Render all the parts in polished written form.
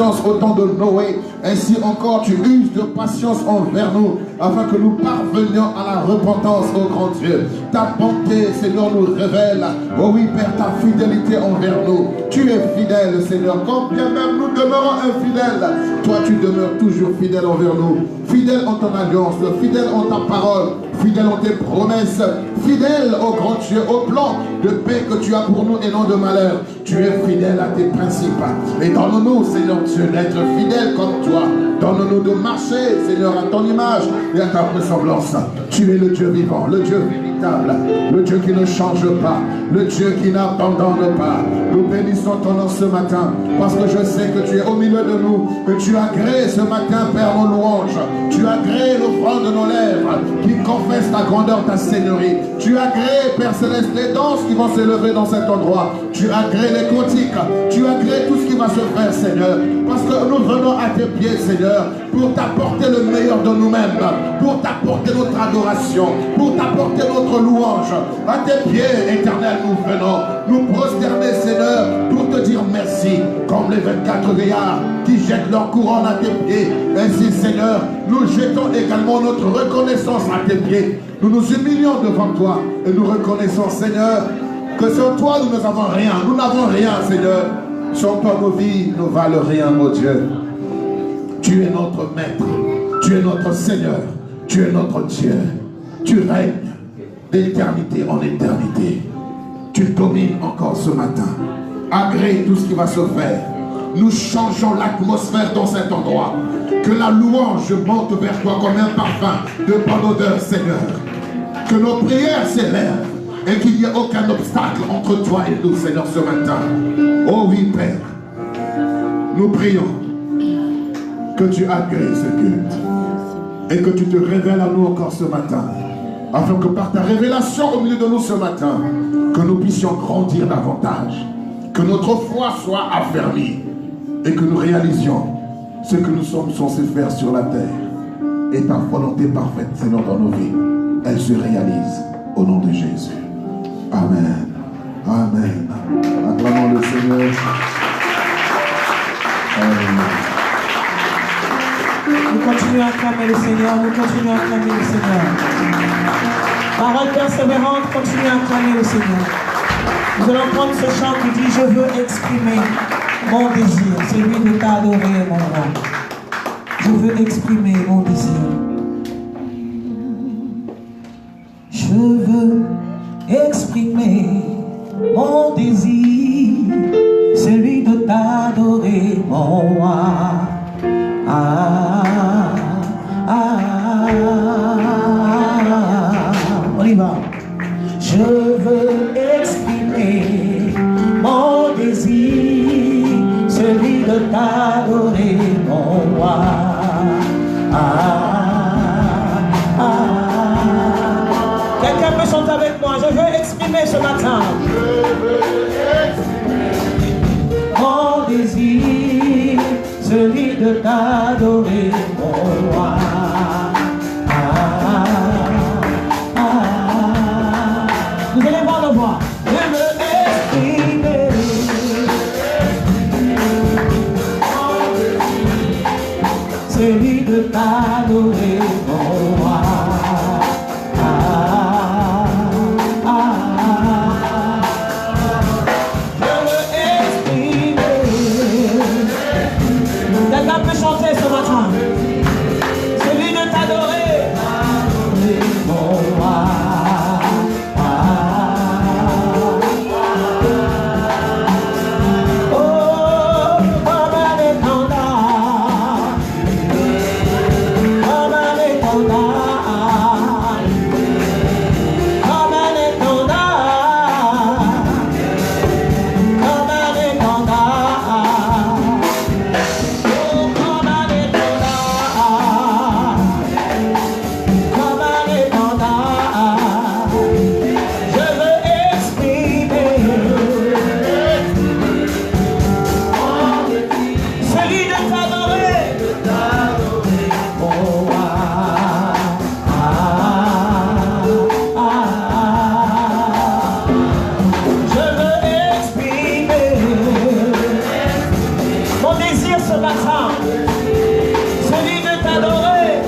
au temps de Noé, ainsi encore tu uses de patience envers nous, afin que nous parvenions à la repentance, ô grand Dieu. Ta bonté, Seigneur, nous révèle, oh oui, Père, ta fidélité envers nous. Tu es fidèle, Seigneur, quand bien même nous demeurons infidèles, toi tu demeures toujours fidèle envers nous, fidèle en ton alliance, fidèle en ta parole, fidèle en tes promesses, fidèle, ô grand Dieu, au plan de paix que tu as pour nous et non de malheur. Tu es fidèle à tes principes. Et donne-nous, Seigneur Dieu, d'être fidèles comme toi. Donne-nous de marcher, Seigneur, à ton image et à ta ressemblance. Tu es le Dieu vivant, le Dieu véritable, le Dieu qui ne change pas, le Dieu qui n'abandonne pas. Nous bénissons ton nom ce matin, parce que je sais que tu es au milieu de nous, que tu as créé ce matin, Père, nos louanges. Tu as créé l'offrande de nos lèvres qui confesse ta grandeur, ta seigneurie. Tu as créé, Père Céleste, les danses qui vont s'élever dans cet endroit. Tu as créé les cantiques. Tu as créé tout ce qui va se faire, Seigneur. Parce que nous venons à tes pieds, Seigneur, pour t'apporter le meilleur de nous-mêmes, pour t'apporter notre adoration, pour t'apporter notre louange. À tes pieds, Éternel, nous venons nous prosterner, Seigneur, pour te dire merci, comme les 24 vieillards qui jettent leur couronne à tes pieds. Ainsi, Seigneur, nous jetons également notre reconnaissance à tes pieds. Nous nous humilions devant toi et nous reconnaissons, Seigneur, que sans toi nous n'avons rien. Nous n'avons rien, Seigneur. Sans toi nos vies ne valent rien, mon Dieu. Tu es notre maître. Tu es notre Seigneur. Tu es notre Dieu. Tu règnes d'éternité en éternité. Tu domines encore ce matin. Agrée tout ce qui va se faire. Nous changeons l'atmosphère dans cet endroit. Que la louange monte vers toi comme un parfum de bonne odeur, Seigneur. Que nos prières s'élèvent et qu'il n'y ait aucun obstacle entre toi et nous, Seigneur, ce matin. Oh oui, Père, nous prions que tu agrées ce culte et que tu te révèles à nous encore ce matin, afin que par ta révélation au milieu de nous ce matin, que nous puissions grandir davantage, que notre foi soit affermie et que nous réalisions ce que nous sommes censés faire sur la terre. Et ta volonté parfaite, Seigneur, dans nos vies, elle se réalise au nom de Jésus. Amen. Amen. Acclamons le Seigneur. Amen. Nous continuons à acclamer le Seigneur. Nous continuons à acclamer le Seigneur. Parole persévérante, continuez à acclamer le Seigneur. Nous allons prendre ce chant qui dit: je veux exprimer mon désir, celui de t'adorer, mon roi. Je veux exprimer mon désir. Je veux exprimer mon désir, celui de t'adorer, mon roi. On y va. Je veux exprimer mon désir, celui de t'adorer, mon roi. Quelqu'un peut chanter avec moi. Je veux exprimer ce matin. Je veux exprimer mon désir, celui de t'adorer, mon roi. Vous allez voir le voix. Je veux exprimer mon désir, celui de t'adorer, mon roi. Chanter ce matin, celui de t'adorer, mon roi. Oh, comme un étendard, comme un étendard, comme un étendard, comme un étendard. Ce ce matin. Celui de t'adorer.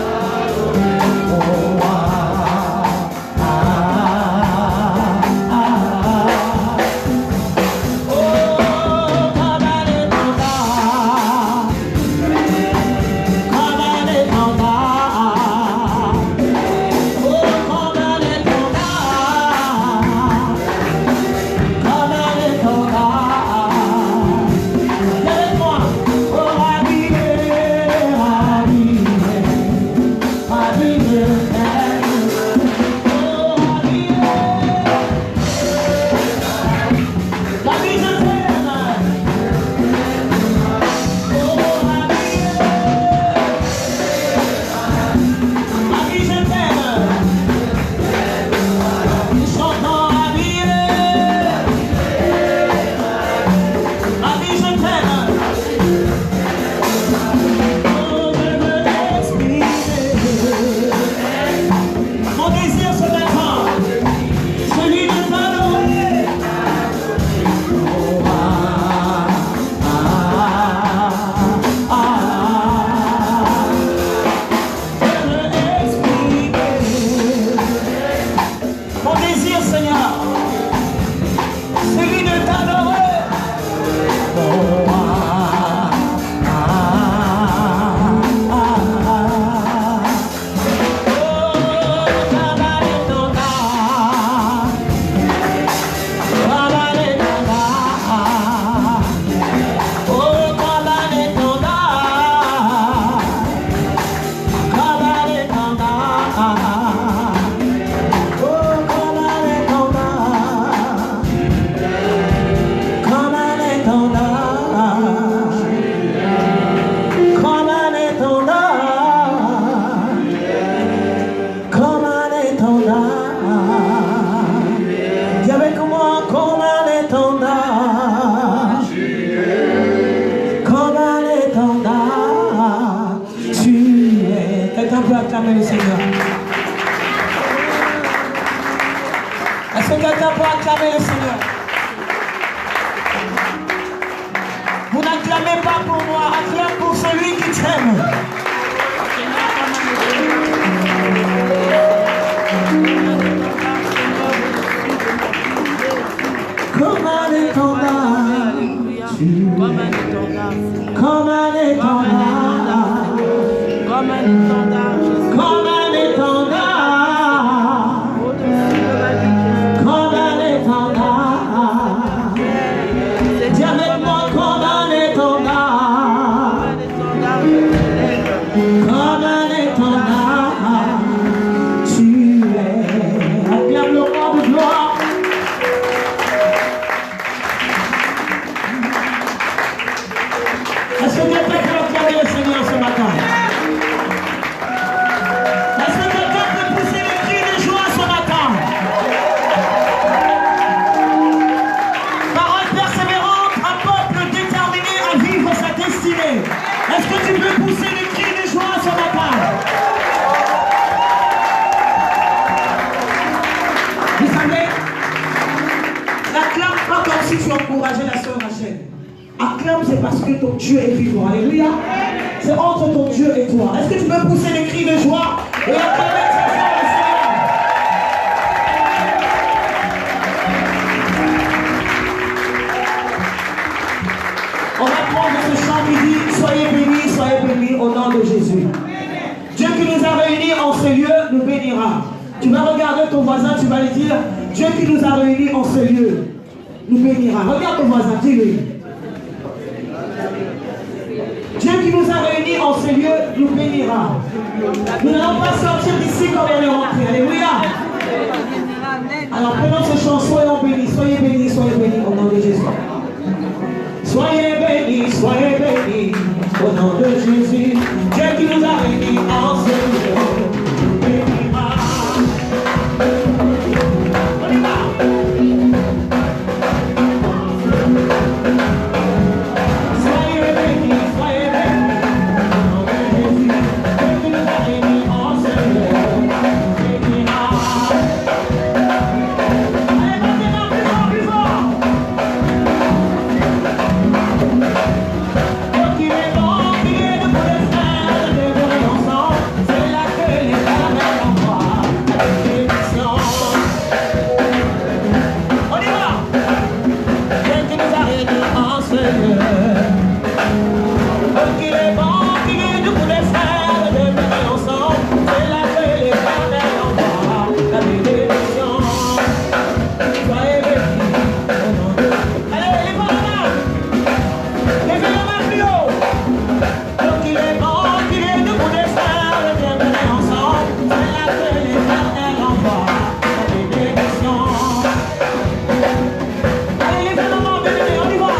acclamer le Seigneur? Est-ce que quelqu'un peut acclamer le Seigneur? Vous n'acclamez pas pour moi, acclame pour celui qui t'aime. Comme un étendard, comme un étendard, comme un étendard, comme un étendard, comme un étendard. Dis avec moi comme un étendard, comme un étendard. Tu es, acclame le roi de gloire. Est-ce que quelqu'un peut acclamer le Seigneur ce matin? Est-ce que quelqu'un peut pousser les cris de joie ce matin? Parole persévérante, un peuple déterminé à vivre sa destinée. Est-ce que tu peux pousser les cris de joie ce matin? Vous savez, n'acclame pas comme si tu encourageais la sœur Rachel. Acclame, c'est parce que ton Dieu est vivant. Alléluia. C'est entre ton Dieu et toi. Est-ce que tu peux pousser les cris de joie et acclamer très fort le Seigneur? On va prendre ce chant qui dit soyez bénis au nom de Jésus. Dieu qui nous a réunis en ce lieu nous bénira. Tu vas regarder ton voisin, tu vas lui dire Dieu qui nous a réunis en ce lieu nous bénira. Regarde ton voisin, dis-lui. Dieu qui nous a réunis en ce lieu nous bénira. Nous n'allons pas sortir d'ici comme on est rentré. Alléluia. Alors prenons ce chant, soyons bénis au nom de Jésus. Soyez bénis au nom de Jésus. Dieu qui nous a réunis en ce lieu nous bénira. On y va. Qui est bon. qu'il est bon, qu'il est de vous les faire, de venir ensemble. C'est là que l'Éternel envoie la bénédiction. Soyez bénis au nom de Dieu. Allez, levez la main. Levez la main plus haut. Donc il est bon, qu'il est de vous les faire, de venir ensemble. C'est là que l'Éternel envoie la bénédiction. Allez, levez la main, béni, on y va.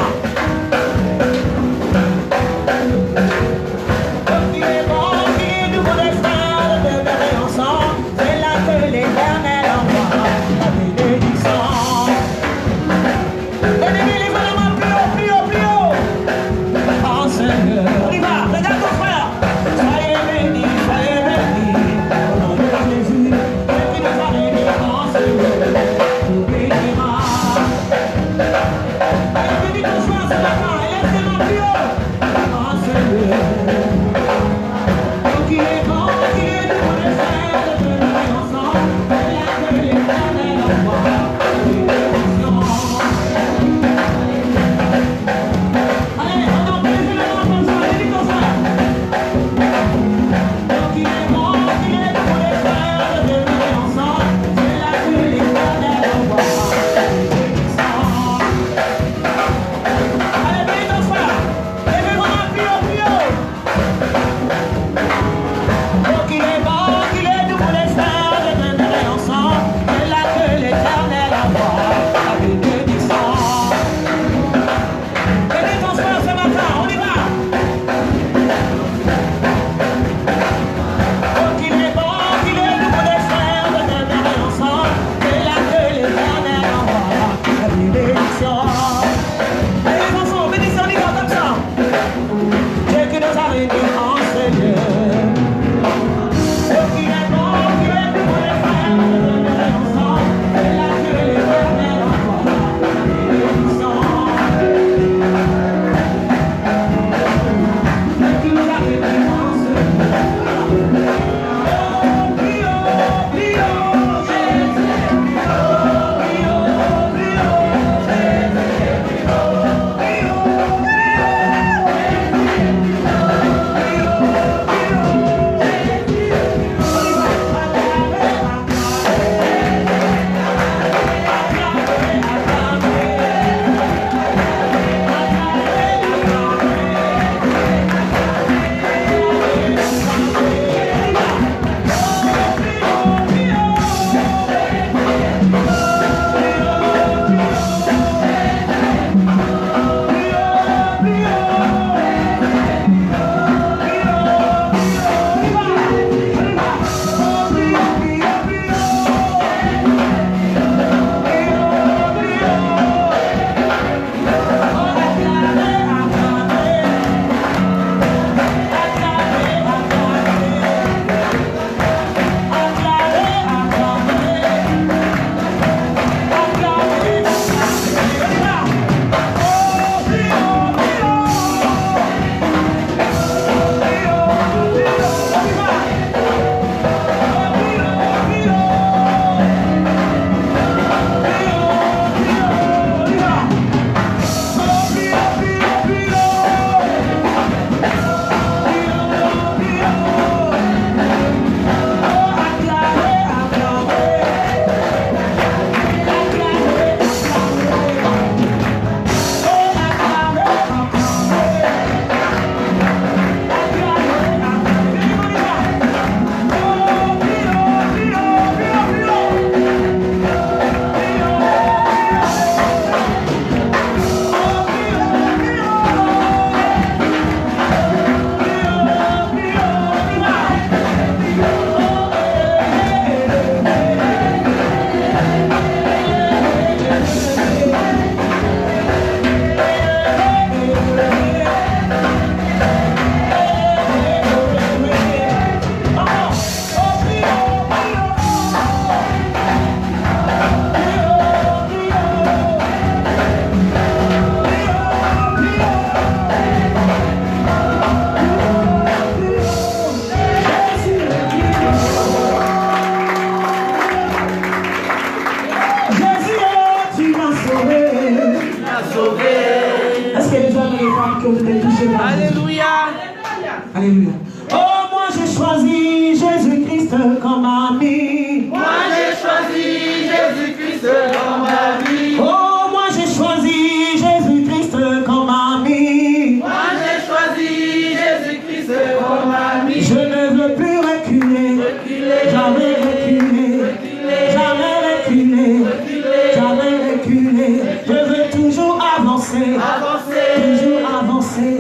Alléluia. Oh, moi j'ai choisi Jésus-Christ comme ami. Moi j'ai choisi Jésus-Christ comme ami. Oh, moi j'ai choisi Jésus-Christ comme ami. Moi j'ai choisi Jésus-Christ comme ami. Je ne veux plus reculer, jamais reculer, jamais reculer, jamais reculer. Je veux toujours avancer, toujours avancer,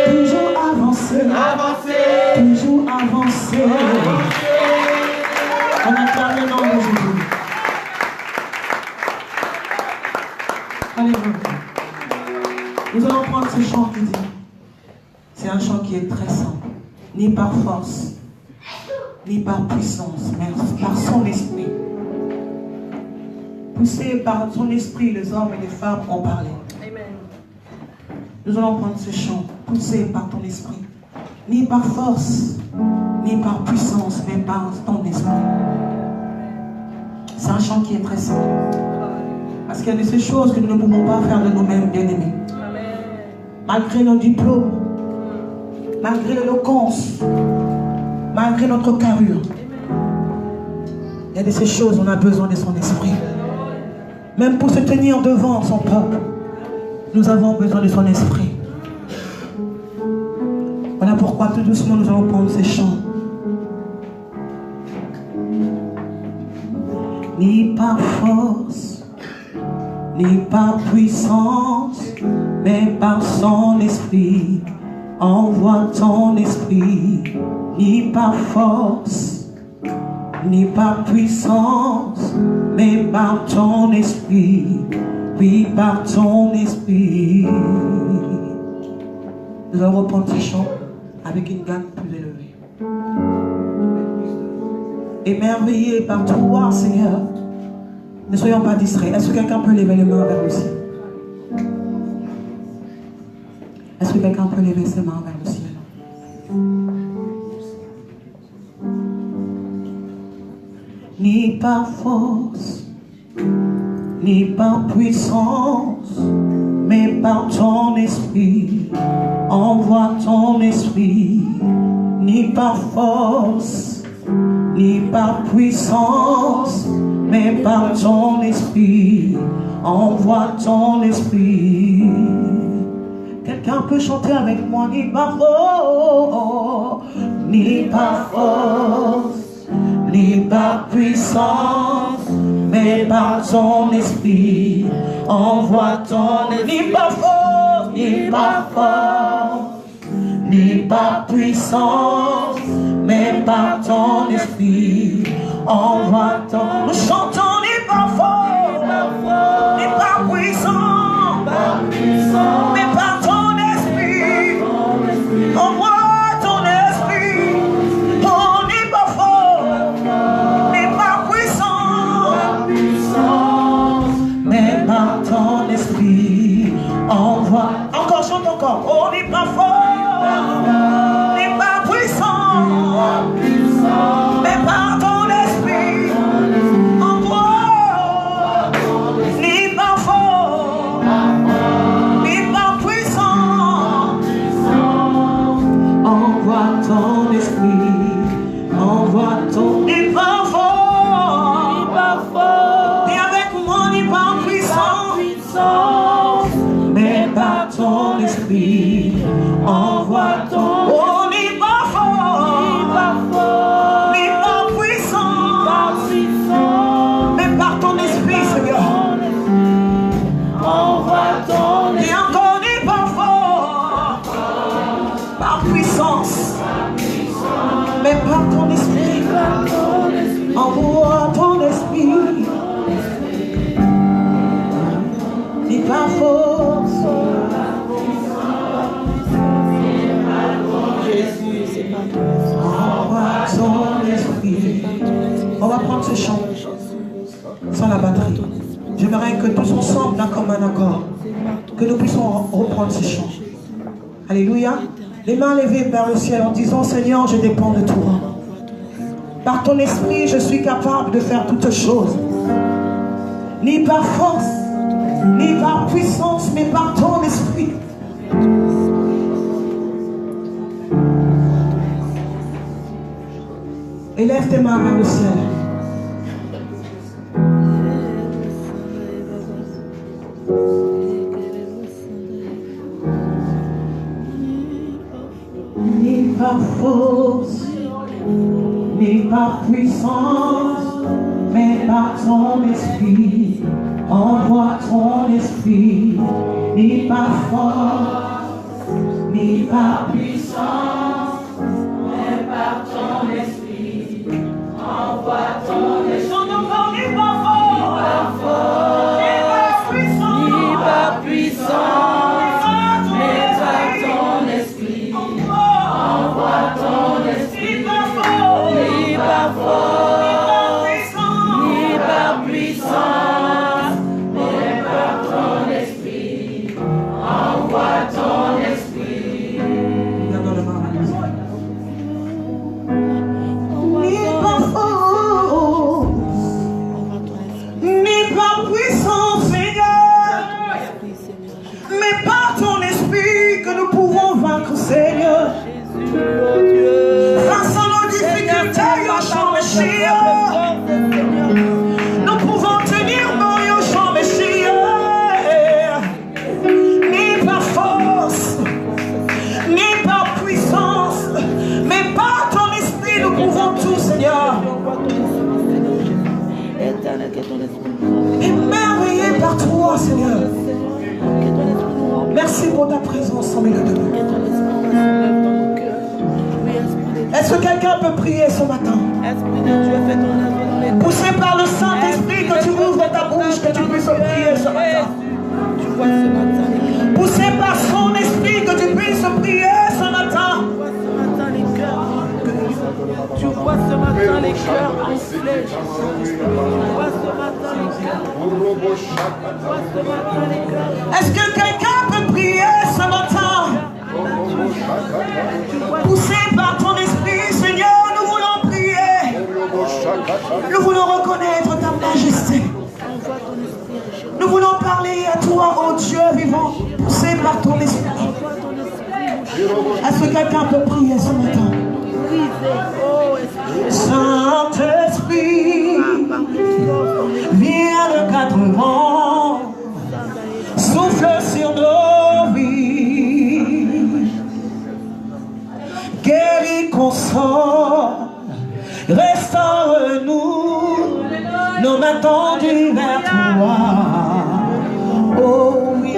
toujours avancer, toujours avancer. On acclame le nom de Jésus. Alléluia. Nous allons prendre ce chant qui dit, c'est un chant qui est très simple, ni par force, ni par puissance, mais par son esprit. Poussés par son esprit, les hommes et les femmes ont parlé. Nous allons prendre ce chant, poussé par ton esprit, ni par force, ni par puissance, mais par ton esprit. C'est un chant qui est très simple. Parce qu'il y a de ces choses que nous ne pouvons pas faire de nous-mêmes, bien-aimés. Malgré nos diplômes, malgré l'éloquence, malgré notre carrure, il y a de ces choses, on a besoin de son esprit. Même pour se tenir devant son peuple, nous avons besoin de son esprit. Voilà pourquoi tout doucement nous allons prendre ces chants. Ni par force, ni par puissance, mais par son esprit. Envoie ton esprit, ni par force, ni par puissance, mais par ton esprit, oui, par ton esprit. Nous allons reprendre ce chant avec une gamme plus élevée. Émerveillés par toi, Seigneur, ne soyons pas distraits. Est-ce que quelqu'un peut lever les mains vers le ciel? Est-ce que quelqu'un peut lever ses mains vers le ciel? Ni par force, ni par puissance, mais par ton esprit. Envoie ton esprit, ni par force, ni par puissance, mais par ton esprit. Envoie ton esprit. Quelqu'un peut chanter avec moi, ni par force, ni par force, ni par puissance, mais par ton esprit. Envoie ton esprit. Ni par force, ni par force, ni par puissance, mais par ton esprit. Envoie ton. Nous chantons ni par force, ni par puissance, mais par ton esprit. Envoie ton esprit. Oh, ni par force, ni par puissance, mais par ton esprit. Envoie. Encore, chante encore. Oh, ni par force, ni par puissance, mais par ton esprit. Envoie. Ni par force, ni par puissance. Envoie ton esprit. Envoie ton. Ni par force, ni avec moi, ni par puissance, mais par ton esprit. Envoie ton. Oh, ni par force, ni par puissance, mais par ton esprit, Seigneur. Envoie ton Et encore ni par force, par puissance, mais par ton esprit. Envoie ton esprit. Ni par force. Envoie ton esprit. On va prendre ce chant sans la batterie. J'aimerais que tous ensemble, d'un commun accord, que nous puissions reprendre ce chant. Alléluia. Les mains levées vers le ciel en disant: Seigneur, je dépends de toi. Par ton esprit, je suis capable de faire toutes choses. Ni par force, ni par puissance, mais par ton esprit. Élève tes mains vers le ciel. Ni par force, ni par puissance, mais par ton esprit. Envoie ton esprit, ni par force, ni par puissance, mais par ton esprit. Envoie ton esprit. Ni par force, ni par puissance, mais par ton esprit. Envoie ton esprit. Ni par force, ni par puissance, mais par ton esprit. Envoie ton esprit. Ni par force, ni par puissance, Seigneur, mais par ton esprit que nous pouvons vaincre, Seigneur. Face à nos difficultés, Yahshua Meshiach, nous pouvons tenir bon, Yahshua Meshiach. Ni par force, ni par puissance, mais par ton esprit, nous pouvons tout, Seigneur. Émerveillé par toi, Seigneur. Merci pour ta présence en milieu de nous. Est-ce que quelqu'un peut prier ce matin? Poussé par le Saint-Esprit, que tu ouvres ta bouche, que tu puisses prier ce matin. Poussé par son esprit, que tu puisses prier ce matin. Tu vois ce matin les cœurs gonflés. Tu vois ce matin les cœurs. Est-ce que quelqu'un peut prier ce matin? Poussé par ton esprit, Seigneur, nous voulons prier. Nous voulons reconnaître ta majesté. Nous voulons parler à toi, ô Dieu vivant, poussé par ton esprit. Est-ce que quelqu'un peut prier ce matin? Saint-Esprit, viens de 4 vents, souffle sur nos vies, guéris, console, restaure-nous, nos mains tendues vers toi. Oh oui,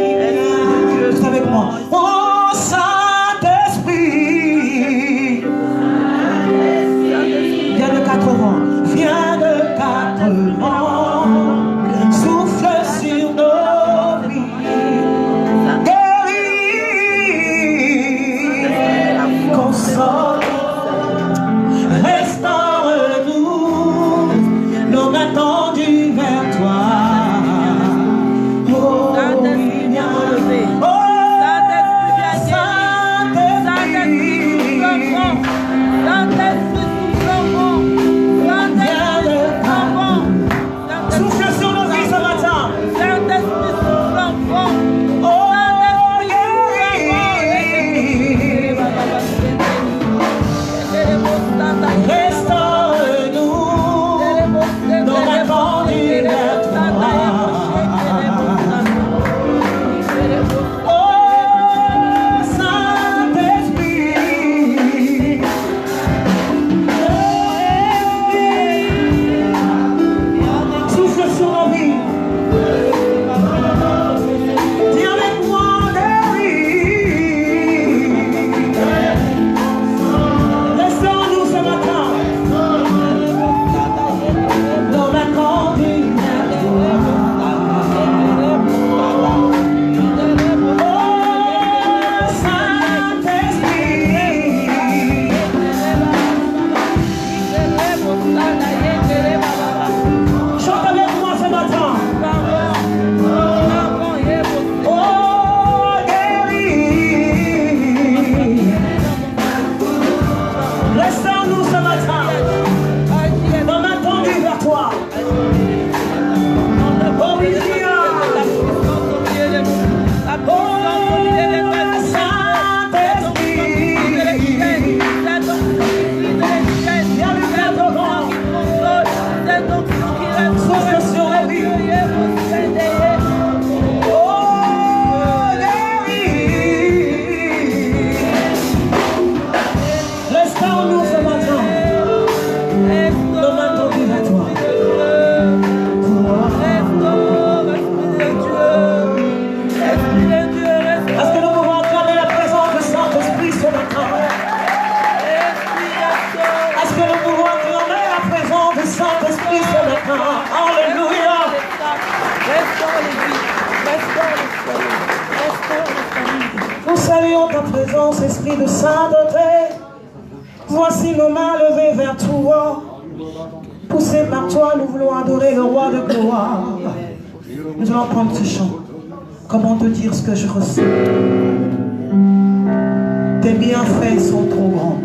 juste avec moi. Oh Saint-Esprit, viens de 4 vents, viens de 4 vents, souffle sur nos vies, guéris, console, restaure-nous, nos mains tendues vers toi. ta présence, Esprit de sainteté. Voici nos mains levées vers toi. Poussés par toi, nous voulons adorer le roi de gloire. Nous allons prendre ce chant. Comment te dire ce que je ressens? Tes bienfaits sont trop grands.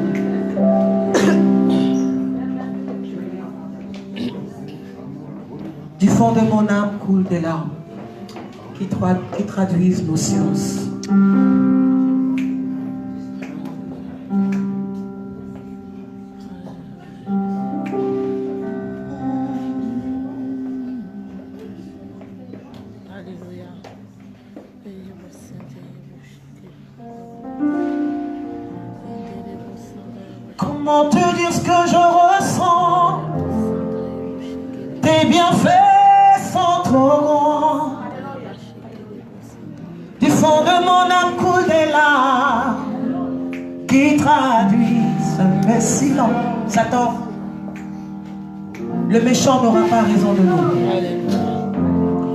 Du fond de mon âme coulent des larmes qui traduisent nos silences. Comment te dire ce que je ressens? Tes bienfaits sont trop grands. Du fond de mon âme coulent des larmes qui traduisent mes silences. Satan, le méchant n'aura pas raison de nous.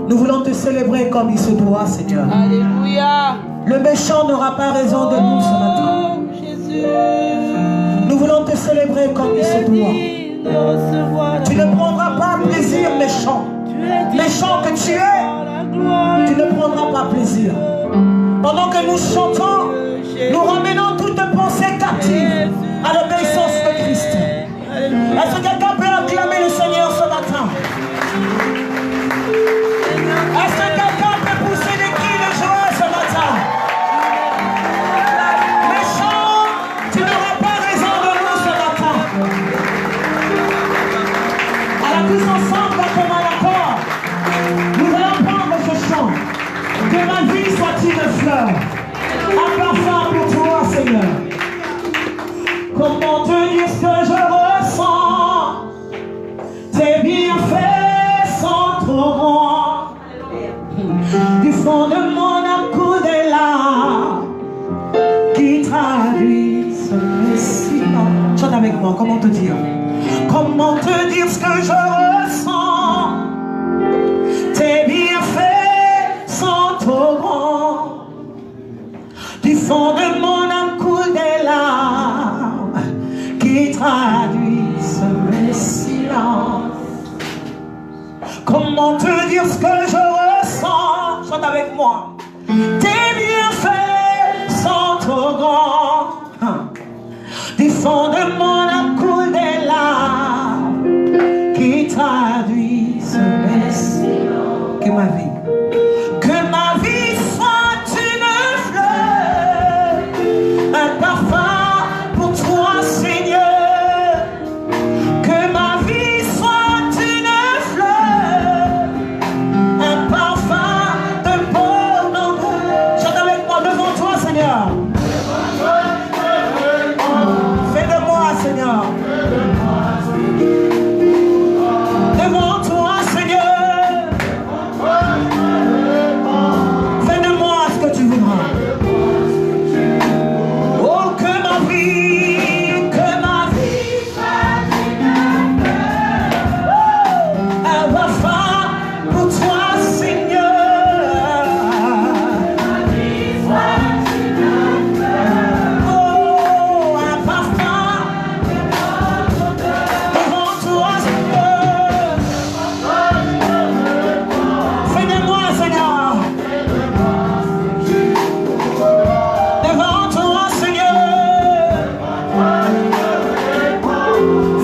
Nous voulons te célébrer comme il se doit, Seigneur. Alléluia. Le méchant n'aura pas raison de nous ce matin. Jésus. Nous voulons te célébrer comme il se doit. Tu ne prendras pas plaisir, méchant. Méchant que tu es, tu ne prendras pas plaisir. Pendant que nous chantons, nous ramenons toute pensée captive à l'obéissance de Christ. Est-ce que quelqu'un peut acclamer le Seigneur ce matin? Est-ce que quelqu'un peut pousser des cris de joie ce matin? Méchant, tu n'auras pas raison de nous ce matin. Alors tous ensemble, dans ton accord, nous allons prendre ce chant. Que ma vie soit une fleur, un parfum pour toi, Seigneur. Comment te dire ce que je ressens? Tes bienfaits sont trop grands. Du fond de mon âme coulent des larmes qui traduisent mes silences. Chante avec moi, comment te dire? Comment te dire ce que je ressens? Tes bienfaits sont trop grands. Du fond de mon âme coulent des larmes qui traduisent mes silences. Comment te dire ce que je ressens? Chante avec moi. Tes bienfaits sont trop grands. Du fond de mon âme coulent des larmes qui traduisent mes silences. Que ma vie soit une fleur, un parfum pour toi, Seigneur. Que ma vie soit une fleur, un parfum de bon odeur. Chante avec moi devant toi, Seigneur. Fais de moi, Seigneur. Devant toi, Seigneur. Fais de moi ce que tu voudras. Oh, que ma vie soit un parfum pour toi, Seigneur. Oh, un parfum devant toi, Seigneur. Fais de moi, Seigneur. Devant toi, Seigneur.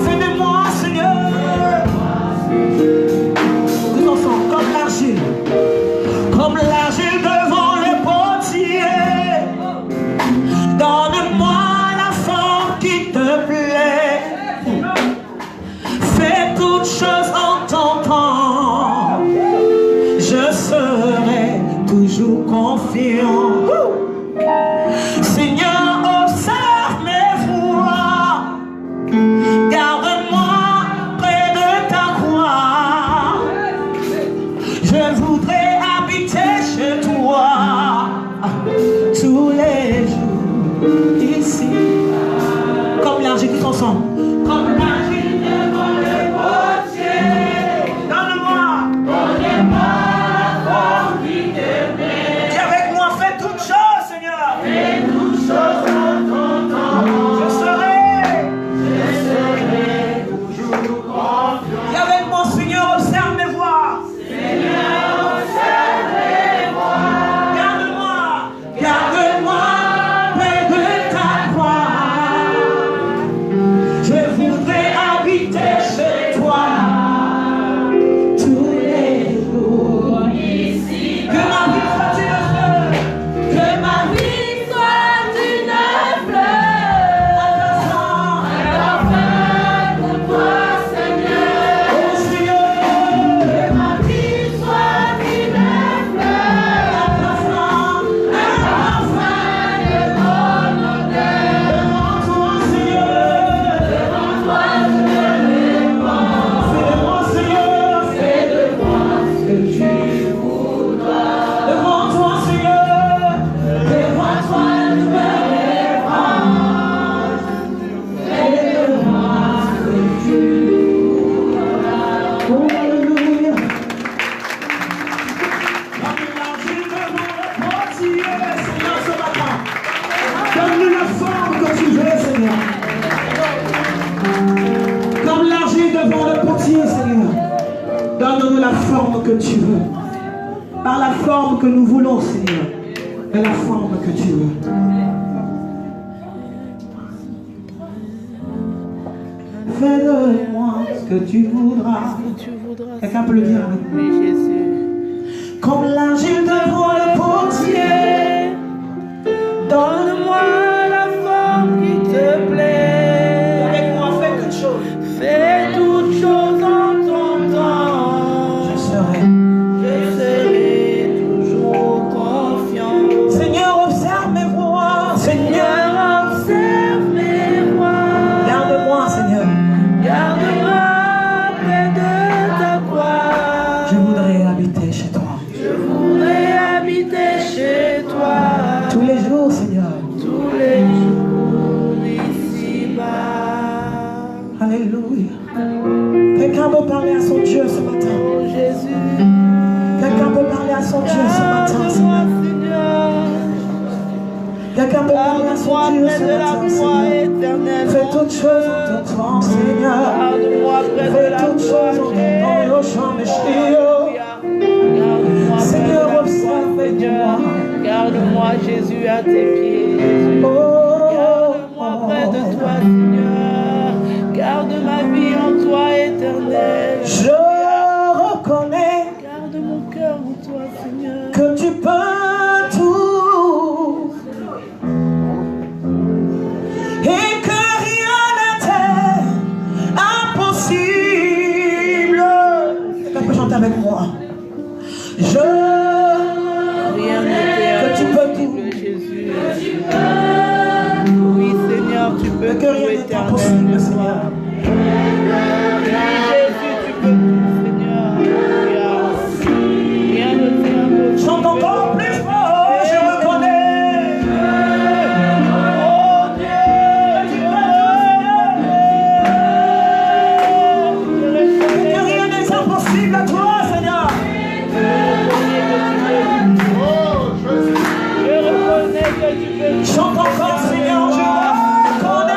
Fais de moi, Seigneur. Nous en sommes comme l'argile devant le potier. Donne-moi la forme qui te plaît. Fais toutes choses en ton temps. Je serai toujours confiant. Seigneur, observe mes voies. Garde-moi près de ta croix. Je voudrais habiter chez toi tous les jours ici. Comme l'argile, tous ensemble. Comme l'argile devant le potier. Donne-moi la forme qui te plaît. Dis avec moi, fais toutes choses, Seigneur. Fais toutes que tu veux. Par la forme que nous voulons, Seigneur. Et la forme que tu veux. Fais de moi ce que tu voudras. Quelqu'un peut le dire avec moi. Oui, Jésus. Comme l'argile devant le potier, Donne-moi la forme qui te plaît. avec moi, fais toute chose. Fais toutes choses en ton temps. Je serai toujours confiant. Seigneur, observe mes voies. Seigneur, observe mes voies. Garde-moi, Seigneur. Garde-moi près de ta croix. Je voudrais habiter chez toi. Je voudrais habiter chez toi. Tous les jours, Seigneur. Tous les jours ici-bas. Alléluia. Quelqu'un peut parler à son Dieu ce matin. Oh Jésus. Quelqu'un peut parler à son Dieu ce matin. Garde-moi, Seigneur. Quelqu'un peut parler à son Garde-moi Dieu près ce de la matin, croix Seigneur. éternelle. Fais toutes choses en ton temps, Seigneur. Garde-moi près de Fais la toutes croix. choses en ton temps, Yoshua Meshiach. Garde-moi Seigneur, près de la observe croix, Seigneur. moi. Garde-moi, Jésus, à tes pieds. Oh, Garde-moi près de toi, Seigneur. Garde ma vie en toi, éternel. je reconnais Garde mon cœur en toi, Seigneur. que tu peux tout et que rien n'était impossible. Quelqu'un peut chanter avec moi. Rien n'était Que tu peux impossible, Jésus. Oui, Seigneur, tu peux que tout, rien n'est éternel. impossible, Seigneur. Jésus, tu peux tout, Seigneur. Alléluia. Rien ne t'est impossible. Chante encore plus fort, je reconnais. Oh Dieu, tu peux. Que rien n'est impossible à toi, Seigneur. Je reconnais que tu peux. Chante encore, Seigneur, je reconnais.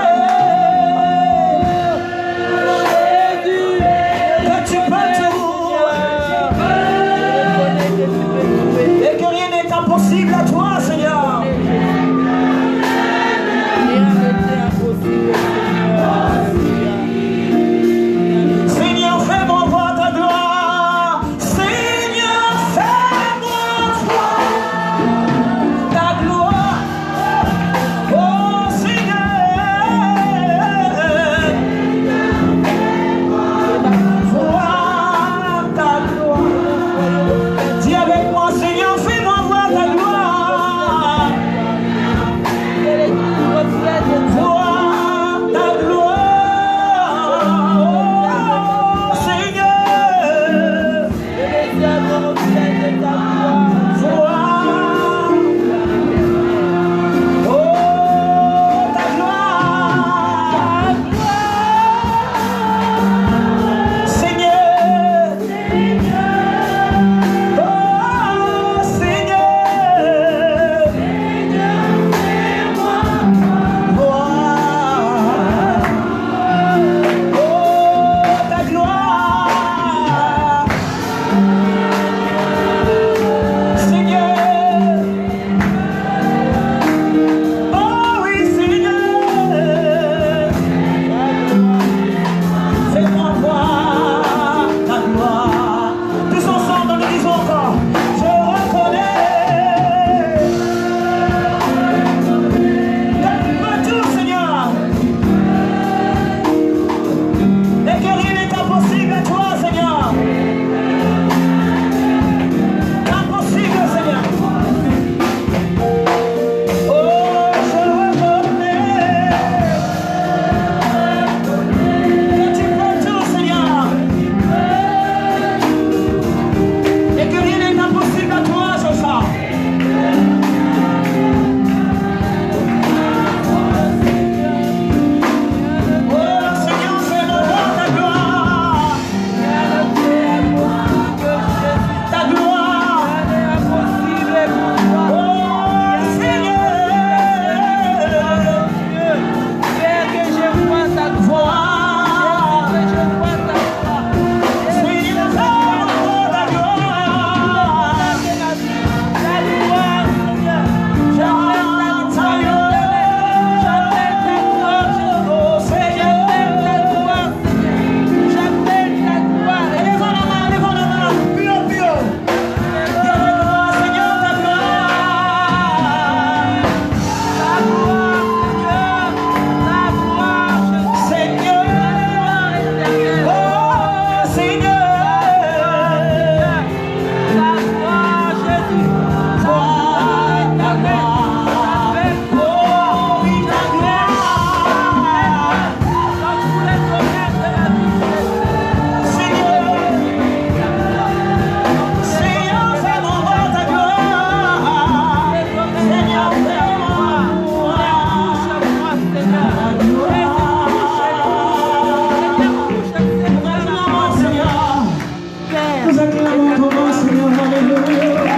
Nous acclamons ton nom, Seigneur, alléluia.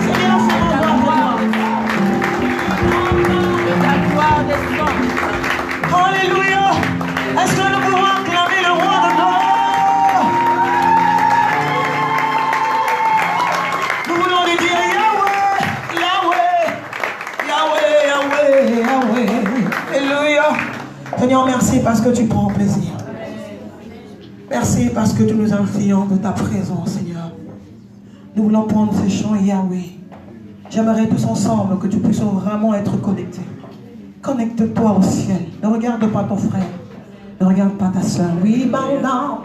Seigneur, fais ta gloire. Alléluia. Est-ce que nous pouvons acclamer le roi de gloire? Nous voulons lui dire Yahweh, Yahweh, Yahweh, Yahweh. Alléluia. Seigneur, merci parce que tu prends plaisir. Merci parce que tu nous influences de ta présence, Seigneur. Nous voulons prendre ces chants, Yahweh. J'aimerais tous ensemble que tu puisses vraiment être connectés. Connecte-toi au ciel. Ne regarde pas ton frère. Ne regarde pas ta soeur. We bow down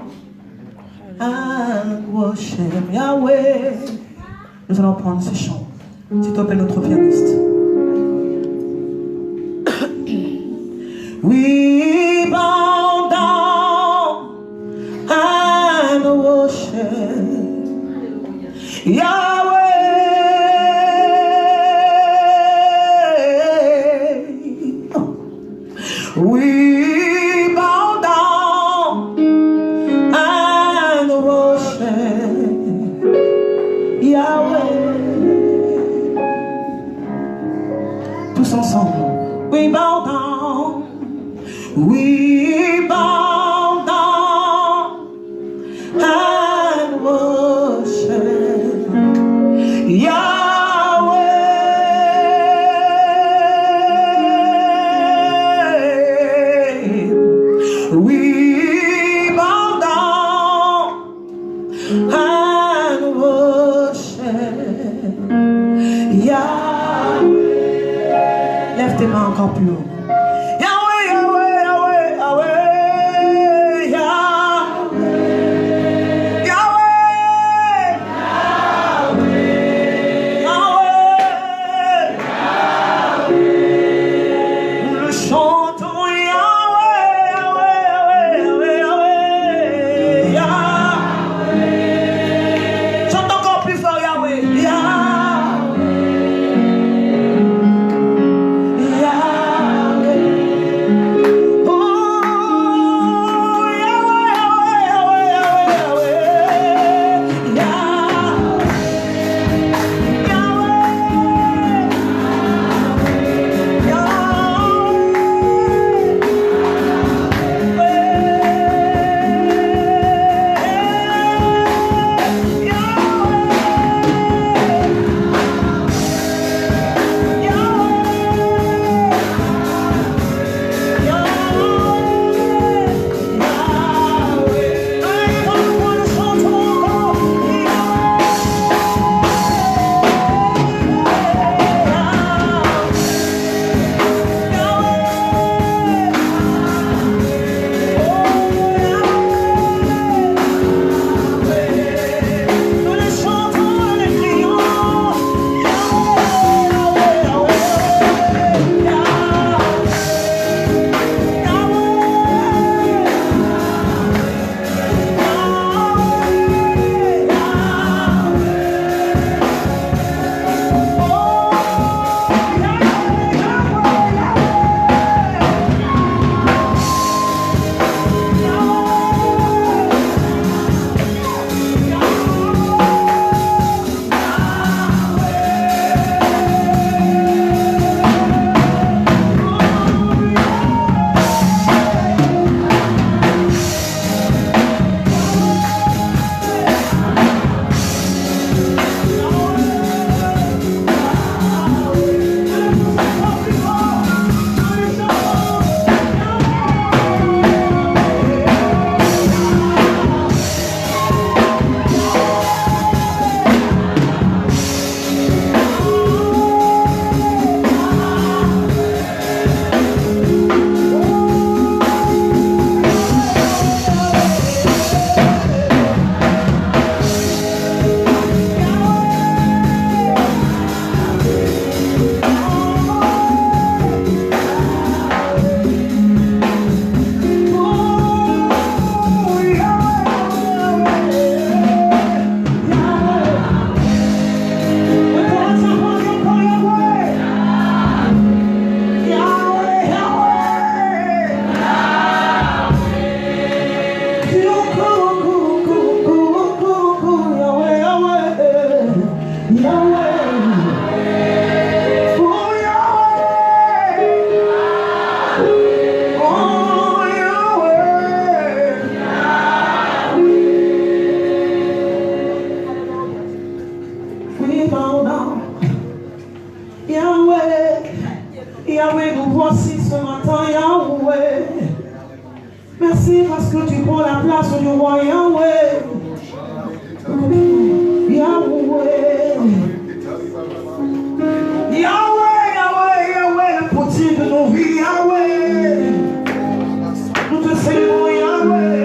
and worship Yahweh. Nous allons prendre ces chants. S'il te plaît, notre pianiste. We bow down and worship Yahweh. We bow down and worship Yahweh. Tous ensemble. We bow down. We bow down and worship Yahweh. We bow down and worship Yahweh. Lève tes mains encore plus haut. Yahweh. Yahweh, Yahweh, nous voici ce matin, Yahweh. Merci parce que tu prends la place du roi, Yahweh. Yahweh. Yahweh, Yahweh, Yahweh, le potier de nos vies, Yahweh. Nous te célébrons, Yahweh.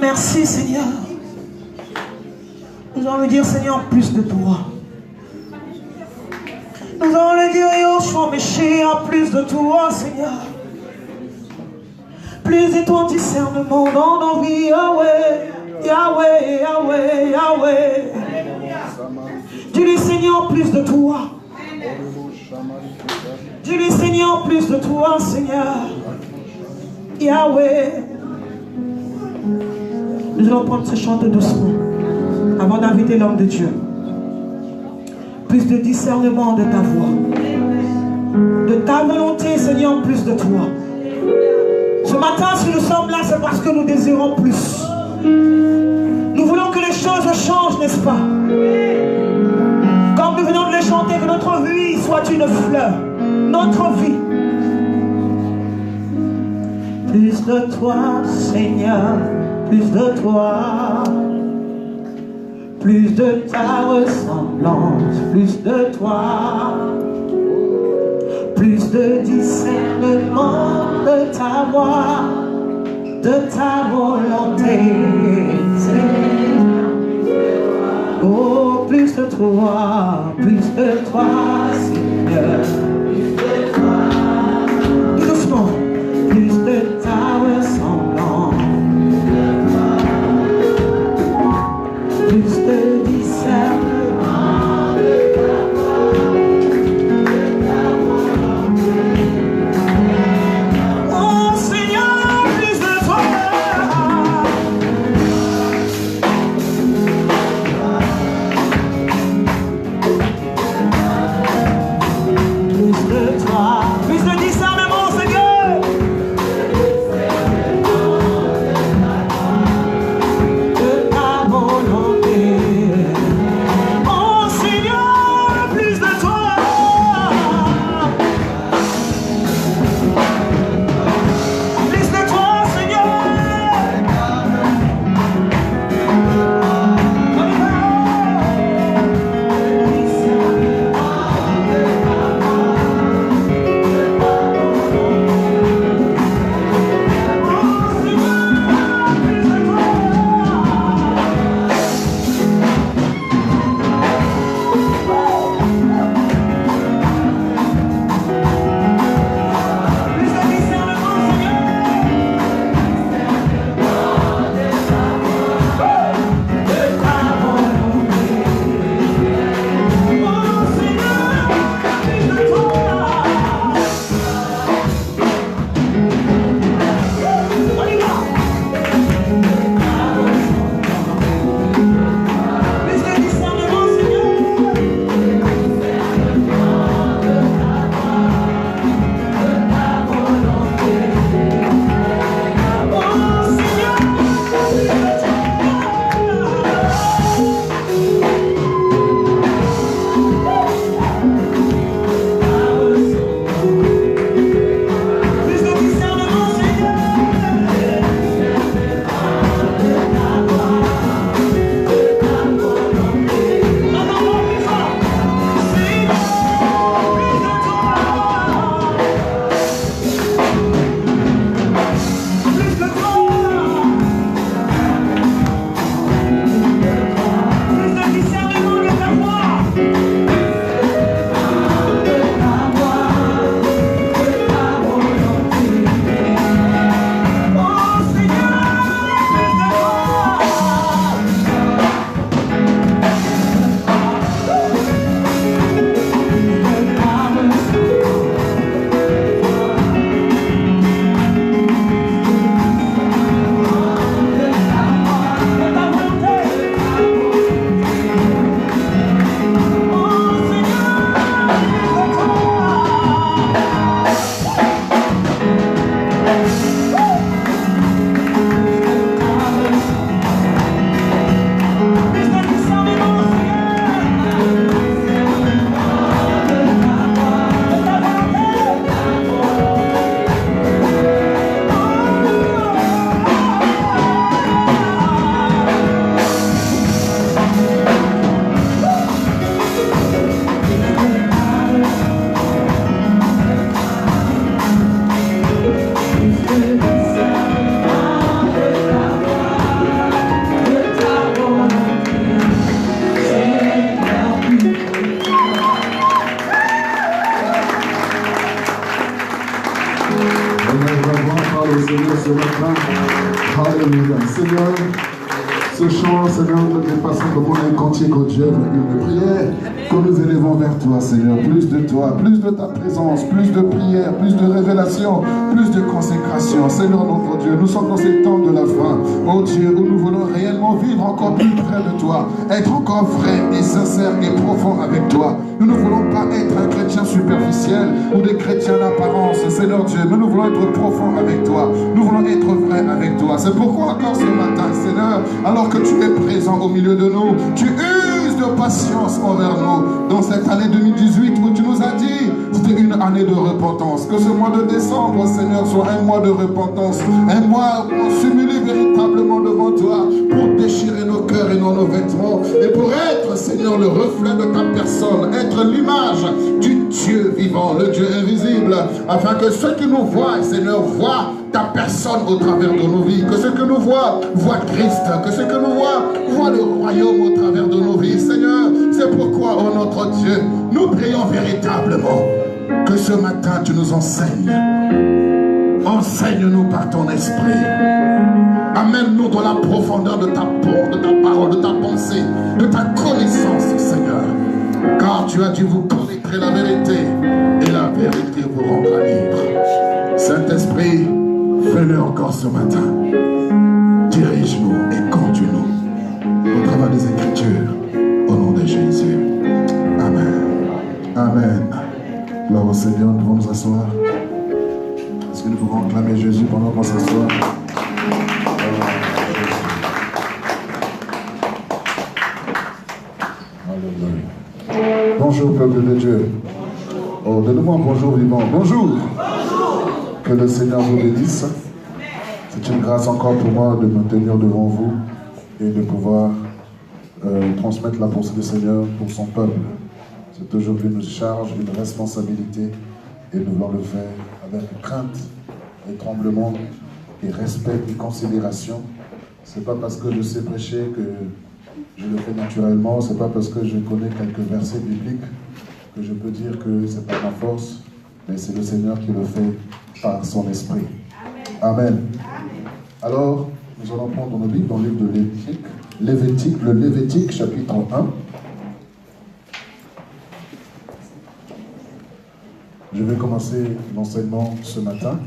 Merci Seigneur. Nous allons lui dire Seigneur plus de toi. Nous allons lui dire Yoshua Meshiach plus de toi Seigneur. Plus de ton discernement dans nos vies Yahweh. Yahweh, Yahweh, Yahweh. Dis-lui Seigneur plus de toi. Dis-lui Seigneur plus de toi Seigneur. Yahweh. Nous allons prendre ce chant doucement avant d'inviter l'homme de Dieu. Plus de discernement de ta voix, de ta volonté, Seigneur, plus de toi. Ce matin, si nous sommes là, c'est parce que nous désirons plus. Nous voulons que les choses changent, n'est-ce pas? Comme nous venons de le chanter, que notre vie soit une fleur. Notre vie. Plus de toi, Seigneur. Plus de toi, plus de ta ressemblance, plus de toi, plus de discernement de ta voix, de ta volonté. Oh, plus de toi, Seigneur. Doucement, plus de ta ressemblance. Plus de discernement de ta volonté. Oh Seigneur, plus de toi. Alléluia ce matin. Alléluia. Seigneur, ce chant, Seigneur, ne dépasse pas comme un cantique au Dieu, mais une prière que nous élevons vers toi, Seigneur. Plus de toi, plus de ta présence, plus de prière, plus de révélation, plus de consécration. Seigneur notre Dieu, nous sommes dans ces temps de la fin, oh Dieu, où nous voulons réellement vivre encore plus près de toi, être encore vrai et sincère et profond avec toi. Nous ne voulons pas être un chrétien superficiel ou des chrétiens d'apparence, Seigneur Dieu, mais nous voulons être profonds avec toi. Nous voulons être vrais avec toi. C'est pourquoi encore ce matin, Seigneur, alors que tu es présent au milieu de nous, tu uses de patience envers nous. Dans cette année 2018 où tu nous as dit, c'était une année de repentance. Que ce mois de décembre, Seigneur, soit un mois de repentance. Un mois où on s'humilie véritablement devant toi pour déchirer nos cœurs et nos vêtements. Et pour être, Seigneur, le reflet de ta personne. Être l'image du Dieu vivant, le Dieu invisible. Afin que ceux qui nous voient, Seigneur, voient ta personne au travers de nos vies. Que ceux que nous voient Christ. Que ceux que nous voient le royaume au travers de nos vies. Seigneur, c'est pourquoi, oh notre Dieu, nous prions véritablement que ce matin tu nous enseignes. Enseigne-nous par ton esprit. Amène-nous dans la profondeur de ta parole, de ta pensée, de ta connaissance, Seigneur. Car tu as dit, vous connaîtrez la vérité et la vérité vous rendra libre. Saint-Esprit, fais-le encore ce matin. Dirige-nous et conduis-nous au travers des Écritures, au nom de Jésus. Amen. Amen. Gloire au Seigneur, nous pouvons nous asseoir. Est-ce que nous pouvons acclamer Jésus pendant qu'on s'assoit? Bonjour peuple de Dieu. Oh, donnez-moi un bonjour vivant. Bonjour. Que le Seigneur vous bénisse. C'est une grâce encore pour moi de me tenir devant vous et de pouvoir transmettre la pensée du Seigneur pour son peuple. C'est aujourd'hui une charge, une responsabilité et nous voulons le faire avec crainte et tremblement et respect et considération. C'est pas parce que je sais prêcher que je le fais naturellement, c'est pas parce que je connais quelques versets bibliques que je peux dire que c'est pas ma force, mais c'est le Seigneur qui le fait par son esprit. Amen. Alors, nous allons prendre nos Bibles dans le livre de le Lévitique, chapitre 1. Je vais commencer l'enseignement ce matin,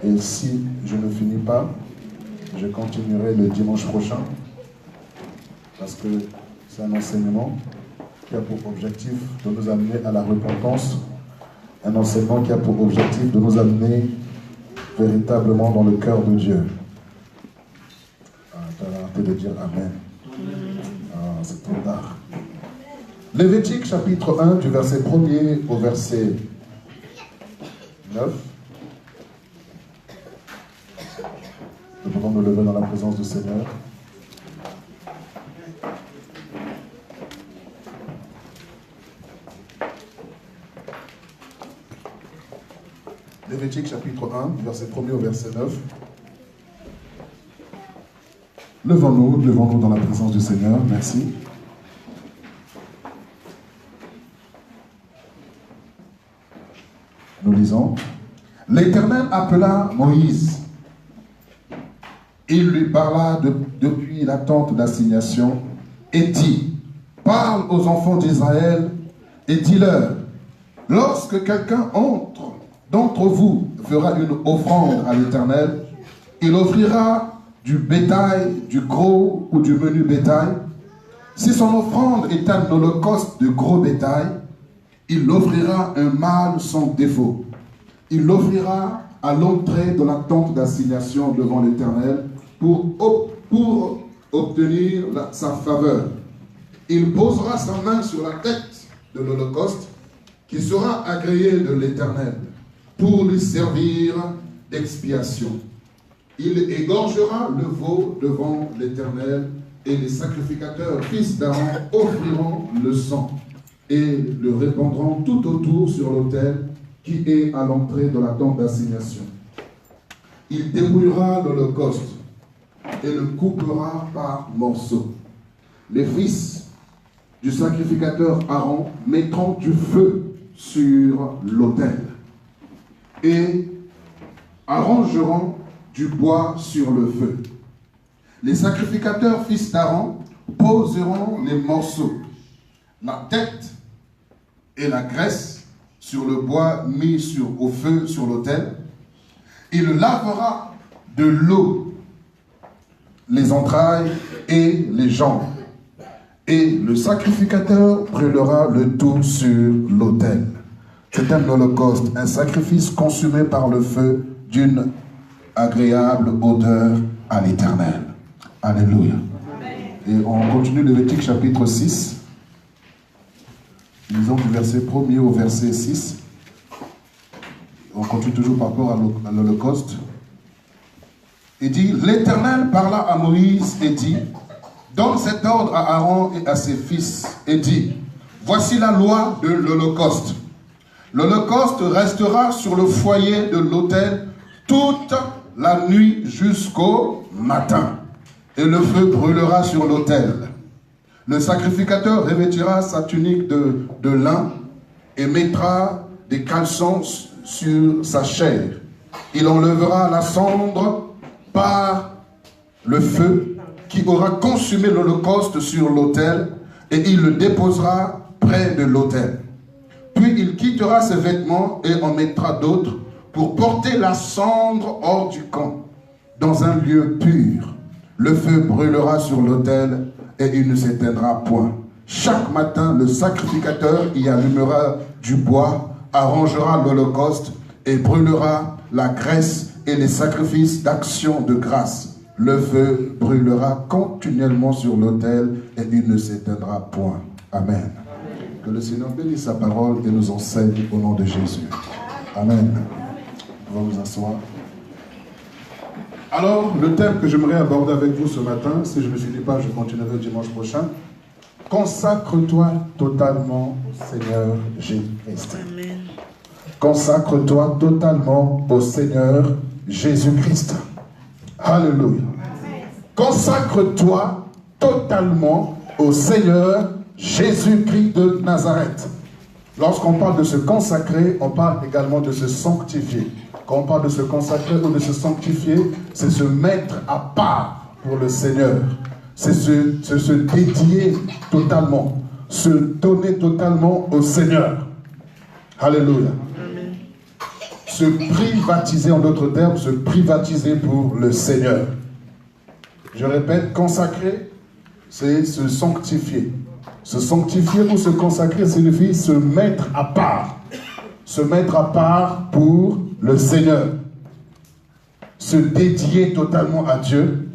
et si je ne finis pas, je continuerai le dimanche prochain, parce que c'est un enseignement qui a pour objectif de nous amener à la repentance, un enseignement qui a pour objectif de nous amener véritablement dans le cœur de Dieu. Tu as arrêté de dire Amen. C'est trop tard. Lévitique chapitre 1 du verset 1er au verset 9. Nous pouvons nous lever dans la présence du Seigneur. Lévitique chapitre 1, verset 1er au verset 9. Levons-nous dans la présence du Seigneur. Merci. Nous lisons. L'Éternel appela Moïse. Il lui parla depuis la tente d'assignation et dit, parle aux enfants d'Israël et dis-leur, lorsque quelqu'un d'entre vous fera une offrande à l'Éternel, il offrira du bétail, du gros ou du menu bétail. Si son offrande est un holocauste de gros bétail, il offrira un mâle sans défaut. Il l'offrira à l'entrée de la tente d'assignation devant l'Éternel pour obtenir sa faveur. Il posera sa main sur la tête de l'holocauste qui sera agréé de l'Éternel pour lui servir d'expiation. Il égorgera le veau devant l'Éternel et les sacrificateurs, fils d'Aaron, offriront le sang et le répandront tout autour sur l'autel qui est à l'entrée de la tente d'assignation. Il dépouillera l'holocauste et le coupera par morceaux. Les fils du sacrificateur Aaron mettront du feu sur l'autel et arrangeront du bois sur le feu. Les sacrificateurs, fils d'Aaron, poseront les morceaux, la tête et la graisse sur le bois mis au feu sur l'autel. Il lavera de l'eau les entrailles et les jambes. Et le sacrificateur brûlera le tout sur l'autel. C'est un holocauste, un sacrifice consumé par le feu d'une agréable odeur à l'Éternel. Alléluia. Et on continue Lévitique chapitre 6. Lisons du verset 1er au verset 6. On continue toujours par rapport à l'holocauste. Il dit, l'Éternel parla à Moïse et dit, donne cet ordre à Aaron et à ses fils et dit, voici la loi de l'holocauste. L'holocauste restera sur le foyer de l'autel toute la nuit jusqu'au matin, et le feu brûlera sur l'autel. Le sacrificateur revêtira sa tunique de lin et mettra des caleçons sur sa chair. Il enlèvera la cendre par le feu qui aura consumé l'holocauste sur l'autel, et il le déposera près de l'autel. Puis il quittera ses vêtements et en mettra d'autres pour porter la cendre hors du camp, dans un lieu pur. Le feu brûlera sur l'autel et il ne s'éteindra point. Chaque matin, le sacrificateur y allumera du bois, arrangera l'holocauste et brûlera la graisse et les sacrifices d'action de grâce. Le feu brûlera continuellement sur l'autel et il ne s'éteindra point. Amen. Que le Seigneur bénisse sa parole et nous enseigne au nom de Jésus. Amen. On va vous asseoir. Alors, le thème que j'aimerais aborder avec vous ce matin, si je ne me suis dit pas, je continuerai dimanche prochain. Consacre-toi totalement au Seigneur Jésus-Christ. Amen. Consacre-toi totalement au Seigneur Jésus-Christ. Alléluia. Consacre-toi totalement au Seigneur Jésus-Christ de Nazareth. Lorsqu'on parle de se consacrer, on parle également de se sanctifier. Quand on parle de se consacrer ou de se sanctifier, c'est se mettre à part pour le Seigneur. C'est se dédier totalement, se donner totalement au Seigneur. Alléluia. Amen. Se privatiser, en d'autres termes, se privatiser pour le Seigneur. Je répète, consacrer, c'est se sanctifier. Se sanctifier ou se consacrer signifie se mettre à part. Se mettre à part pour le Seigneur. Se dédier totalement à Dieu,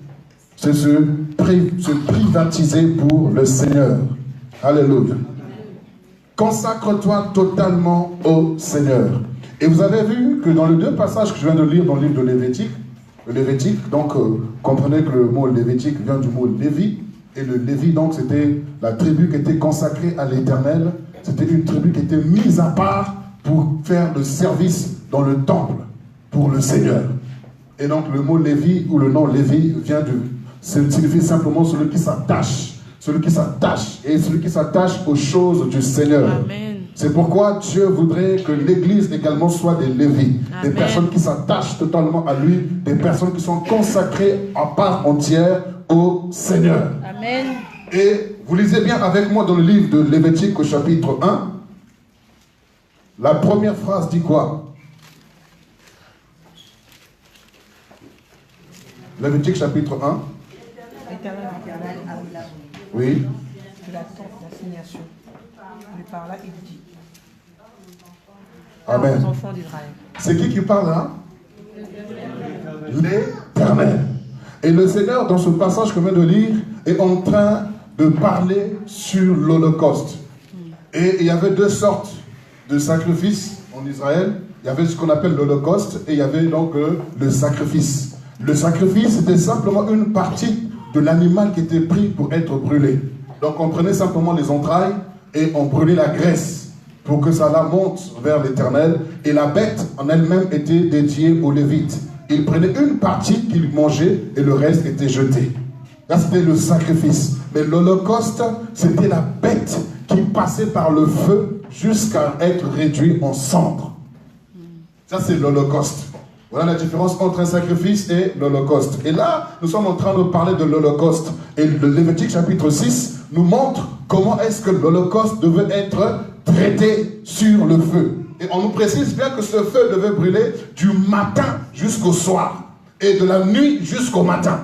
c'est se privatiser pour le Seigneur. Alléluia. Consacre-toi totalement au Seigneur. Et vous avez vu que dans les deux passages que je viens de lire dans le livre de Lévitique, donc comprenez que le mot Lévitique vient du mot Lévi, et le Lévi, donc, c'était la tribu qui était consacrée à l'Éternel. C'était une tribu qui était mise à part pour faire le service dans le temple pour le Seigneur. Et donc, le mot Lévi, ou le nom Lévi, signifie simplement celui qui s'attache. Celui qui s'attache, et celui qui s'attache aux choses du Seigneur. Amen. C'est pourquoi Dieu voudrait que l'Église également soit des Lévis. Des personnes qui s'attachent totalement à lui, des personnes qui sont consacrées à part entière au Seigneur. Amen. Et vous lisez bien avec moi dans le livre de Lévitique au chapitre 1. La première phrase dit quoi? Lévitique chapitre 1. L'Éternel Oui. de la tente d'assignation. Mais par là, il dit Amen. aux enfants d'Israël. C'est qui parle là? L'Éternel. Et le Seigneur, dans ce passage que je viens de lire, est en train de parler sur l'Holocauste. Et il y avait deux sortes de sacrifices en Israël. Il y avait ce qu'on appelle l'Holocauste et il y avait donc le sacrifice. Le sacrifice, c'était simplement une partie de l'animal qui était pris pour être brûlé. Donc on prenait simplement les entrailles et on brûlait la graisse pour que ça la monte vers l'Éternel. Et la bête en elle-même était dédiée aux Lévites. Ils prenaient une partie qu'ils mangeaient et le reste était jeté. Là, c'était le sacrifice. Mais l'Holocauste, c'était la bête qui passait par le feu jusqu'à être réduite en cendres. Ça, c'est l'Holocauste. Voilà la différence entre un sacrifice et l'Holocauste. Et là, nous sommes en train de parler de l'Holocauste. Et le Lévitique chapitre 6 nous montre comment est-ce que l'Holocauste devait être traité sur le feu. Et on nous précise bien que ce feu devait brûler du matin jusqu'au soir et de la nuit jusqu'au matin.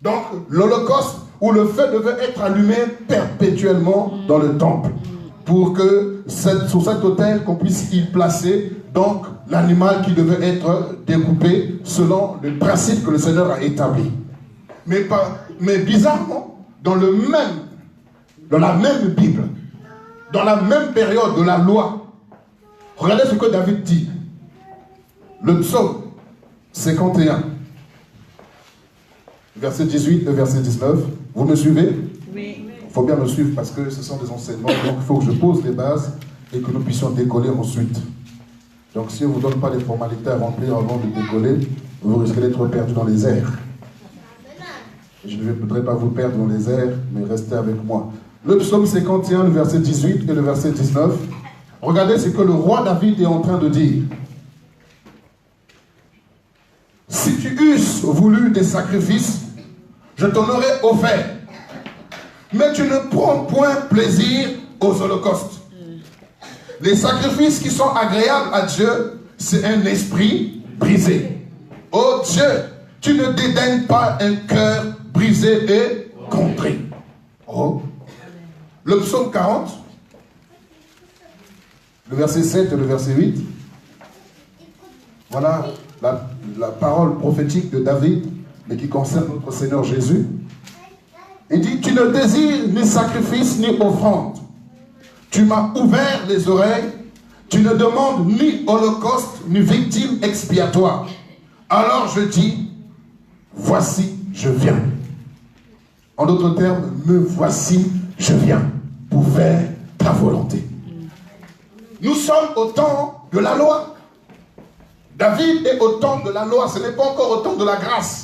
Donc l'Holocauste où le feu devait être allumé perpétuellement dans le temple pour que sur cet autel qu'on puisse y placer donc l'animal qui devait être découpé selon le principe que le Seigneur a établi. Mais bizarrement, dans la même Bible, dans la même période de la loi, regardez ce que David dit. Le psaume 51, verset 18 et verset 19. Vous me suivez? Oui. Il faut bien me suivre parce que ce sont des enseignements, donc il faut que je pose les bases et que nous puissions décoller ensuite. Donc si on ne vous donne pas les formalités à remplir avant de décoller, vous risquez d'être perdu dans les airs. Je ne voudrais pas vous perdre dans les airs, mais restez avec moi. Le psaume 51, le verset 18 et le verset 19. Regardez ce que le roi David est en train de dire. Si tu eusses voulu des sacrifices, je t'en aurais offert. Mais tu ne prends point plaisir aux holocaustes. Les sacrifices qui sont agréables à Dieu, c'est un esprit brisé. Oh Dieu, tu ne dédaignes pas un cœur brisé et contrit. Oh. Le psaume 40, le verset 7 et le verset 8. Voilà la parole prophétique de David, mais qui concerne notre Seigneur Jésus. Il dit, tu ne désires ni sacrifice ni offrande. Tu m'as ouvert les oreilles. Tu ne demandes ni holocauste ni victime expiatoire. Alors je dis, voici, je viens. En d'autres termes, me voici, je viens pour faire ta volonté. Nous sommes au temps de la loi. David est au temps de la loi. Ce n'est pas encore au temps de la grâce.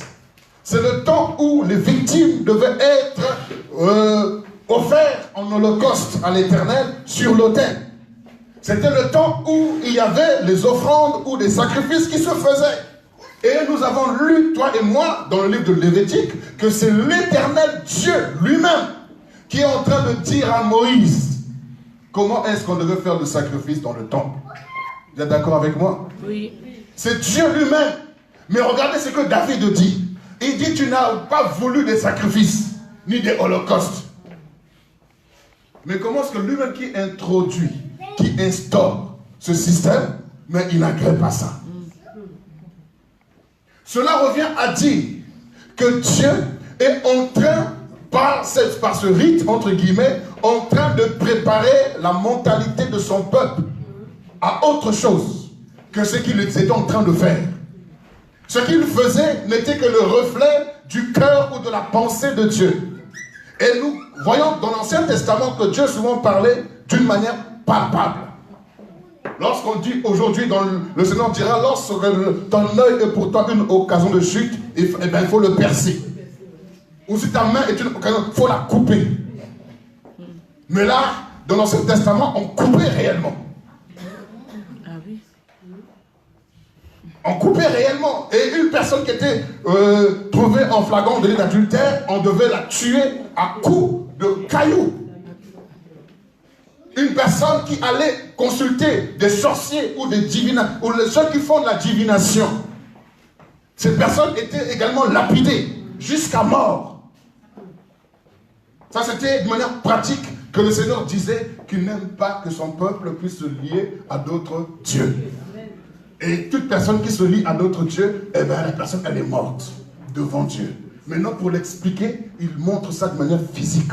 C'est le temps où les victimes devaient être offertes en holocauste à l'Éternel sur l'autel. C'était le temps où il y avait les offrandes ou des sacrifices qui se faisaient. Et nous avons lu, toi et moi, dans le livre de Lévitique, que c'est l'Éternel Dieu lui-même qui est en train de dire à Moïse comment est-ce qu'on devait faire le sacrifice dans le temple. Vous êtes d'accord avec moi? Oui. C'est Dieu lui-même. Mais regardez ce que David dit. Il dit, tu n'as pas voulu des sacrifices, ni des holocaustes. Mais comment est-ce que lui-même qui introduit, qui instaure ce système, mais il n'agrée pas ça? Cela revient à dire que Dieu est en train, par ce rite, entre guillemets, en train de préparer la mentalité de son peuple à autre chose que ce qu'il était en train de faire. Ce qu'il faisait n'était que le reflet du cœur ou de la pensée de Dieu. Et nous voyons dans l'Ancien Testament que Dieu souvent parlait d'une manière palpable. Lorsqu'on dit aujourd'hui, le Seigneur dira, lorsque ton œil est pour toi une occasion de chute, il faut le percer. Ou si ta main est une occasion, il faut la couper. Mais là, dans l'Ancien Testament, on coupait réellement. On coupait réellement. Et une personne qui était trouvée en flagrant délit d'adultère, on devait la tuer à coups de cailloux. Une personne qui allait consulter des sorciers ou des divinateurs, ou ceux qui font de la divination, ces personnes étaient également lapidées jusqu'à mort. Ça, c'était de manière pratique que le Seigneur disait qu'il n'aime pas que son peuple puisse se lier à d'autres dieux. Et toute personne qui se lie à d'autres dieux, eh bien, la personne, elle est morte devant Dieu. Maintenant, pour l'expliquer, il montre ça de manière physique.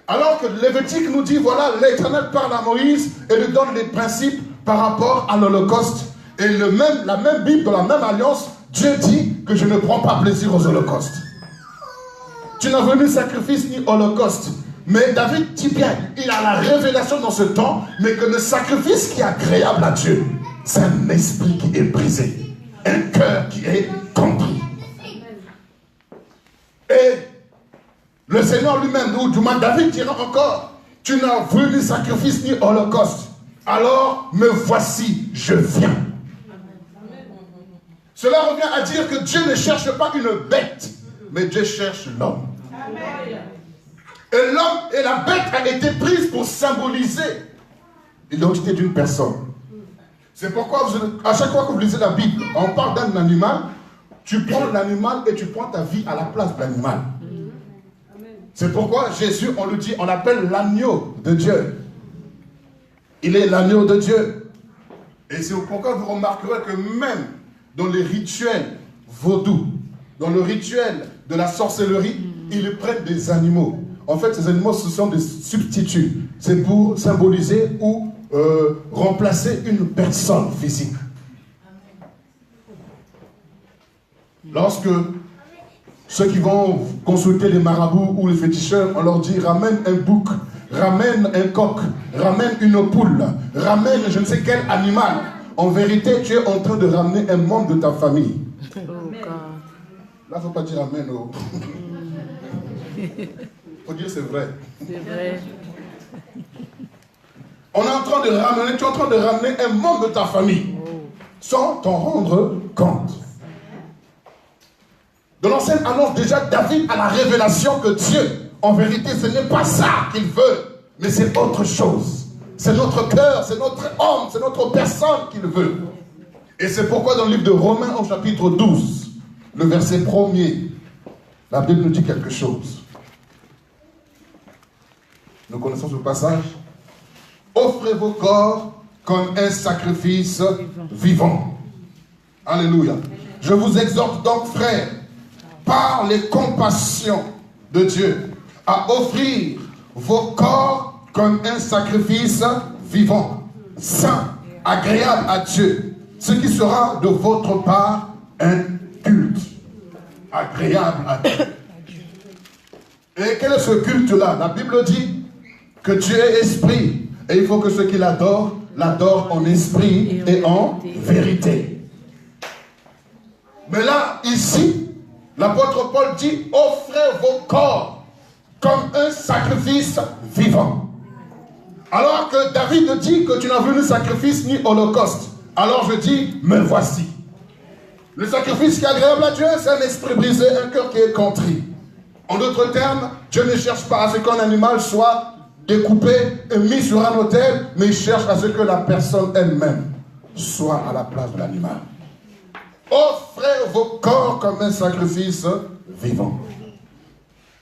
Alors que Lévitique nous dit, voilà, l'Éternel parle à Moïse et lui donne les principes par rapport à l'Holocauste. Et la même Bible, dans la même alliance, Dieu dit que je ne prends pas plaisir aux holocaustes. Tu n'as venu sacrifice ni holocauste. Mais David dit bien, il a la révélation dans ce temps, mais que le sacrifice qui est agréable à Dieu, c'est un esprit qui est brisé, un cœur qui est contrit. Et le Seigneur lui-même, ou du moins David dira encore, tu n'as voulu ni sacrifice ni holocauste, alors me voici, je viens. Cela revient à dire que Dieu ne cherche pas une bête, mais Dieu cherche l'homme. Et l'homme et la bête a été prise pour symboliser l'identité d'une personne. C'est pourquoi, à chaque fois que vous lisez la Bible, on parle d'un animal, tu prends l'animal et tu prends ta vie à la place de l'animal. C'est pourquoi Jésus, on le dit, on l'appelle l'agneau de Dieu. Il est l'agneau de Dieu. Et c'est pourquoi vous remarquerez que même dans les rituels vaudous, dans le rituel de la sorcellerie, ils prennent des animaux. En fait, ces animaux, ce sont des substituts. C'est pour symboliser ou remplacer une personne physique. Lorsque ceux qui vont consulter les marabouts ou les féticheurs, on leur dit ramène un bouc, ramène un coq, ramène une poule, ramène je ne sais quel animal. En vérité, tu es en train de ramener un membre de ta famille. Oh, God. Là, il ne faut pas dire amen. Oh. Faut dire c'est vrai. C'est vrai. On est en train de ramener, tu es en train de ramener un membre de ta famille sans t'en rendre compte. Dans l'ancienne annonce, déjà David a la révélation que Dieu, en vérité, ce n'est pas ça qu'il veut, mais c'est autre chose. C'est notre cœur, c'est notre homme, c'est notre personne qu'il veut. Et c'est pourquoi dans le livre de Romains, au chapitre 12, le verset 1er, la Bible nous dit quelque chose. Nous connaissons ce passage. Offrez vos corps comme un sacrifice vivant. Alléluia. Je vous exhorte donc, frères, par les compassions de Dieu, à offrir vos corps comme un sacrifice vivant, saint, agréable à Dieu, ce qui sera de votre part un culte agréable à Dieu. Et quel est ce culte-là? La Bible dit que Dieu est esprit, et il faut que ceux qui l'adorent, l'adorent en esprit et en vérité. Mais là, ici, l'apôtre Paul dit, offrez vos corps comme un sacrifice vivant. Alors que David dit que tu n'as vu ni sacrifice ni holocauste. Alors je dis, me voici. Le sacrifice qui est agréable à Dieu, c'est un esprit brisé, un cœur qui est contrit. En d'autres termes, Dieu ne cherche pas à ce qu'un animal soit découpé et mis sur un autel, mais il cherche à ce que la personne elle-même soit à la place de l'animal. Offrez vos corps comme un sacrifice vivant.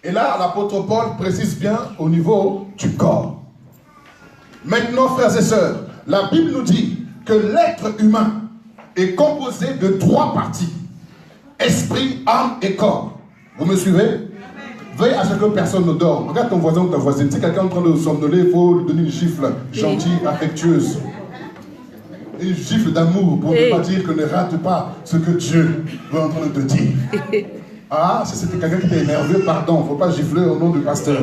Et là, l'apôtre Paul précise bien au niveau du corps. Maintenant, frères et sœurs, la Bible nous dit que l'être humain est composé de 3 parties. Esprit, âme et corps. Vous me suivez? Veille à ce que personne ne dorme. Regarde ton voisin ou ta voisine. Si quelqu'un est en train de somnoler, il faut lui donner une gifle gentille, affectueuse. Une gifle d'amour pour ne pas dire que ne rate pas ce que Dieu veut en train de te dire. Ah, si c'était quelqu'un qui était énervé, pardon, il ne faut pas gifler au nom du pasteur.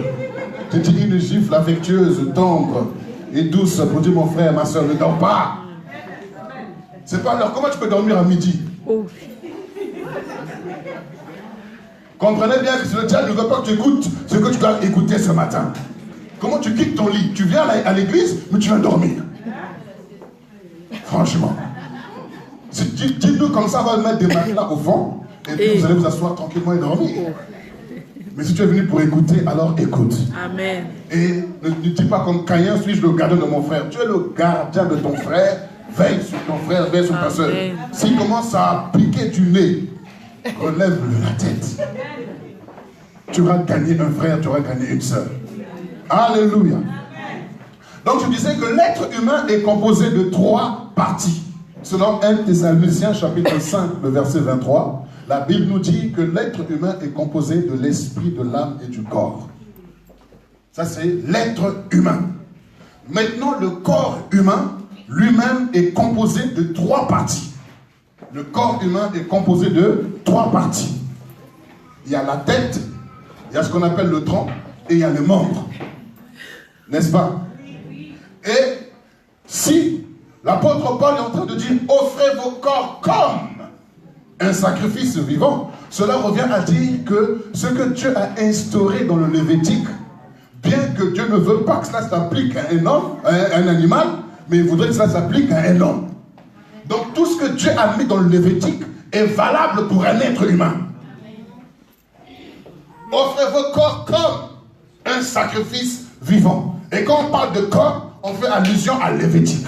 Je te dis une gifle affectueuse, tendre et douce pour dire mon frère, ma soeur, ne dors pas. C'est pas alors, comment tu peux dormir à midi? Comprenez bien que le diable ne veut pas que tu écoutes ce que tu dois écouter ce matin. Comment tu quittes ton lit? Tu viens à l'église, mais tu vas dormir. Franchement. Dites-nous comme ça, on va mettre des matelas au fond, et puis vous allez vous asseoir tranquillement et dormir. Mais si tu es venu pour écouter, alors écoute. Amen. Et ne dis pas comme Caïn, suis-je le gardien de mon frère? Tu es le gardien de ton frère, veille sur ton frère, veille sur ta soeur. S'il commence à piquer du nez, relève-le la tête. Tu auras gagné un frère, tu auras gagné une soeur. Alléluia. Donc je disais que l'être humain est composé de 3 parties. Selon 1 Thessaloniciens chapitre 5, le verset 23, la Bible nous dit que l'être humain est composé de l'esprit, de l'âme et du corps. Ça c'est l'être humain. Maintenant le corps humain lui-même est composé de 3 parties. Le corps humain est composé de 3 parties. Il y a la tête, il y a ce qu'on appelle le tronc, et il y a les membres. N'est-ce pas? Et si l'apôtre Paul est en train de dire offrez vos corps comme un sacrifice vivant, cela revient à dire que ce que Dieu a instauré dans le Lévitique, bien que Dieu ne veut pas que cela s'applique à un homme, à un animal, mais il voudrait que cela s'applique à un homme. Donc tout ce que Dieu a mis dans le Lévitique est valable pour un être humain. Offrez vos corps comme un sacrifice vivant. Et quand on parle de corps, on fait allusion à Lévitique.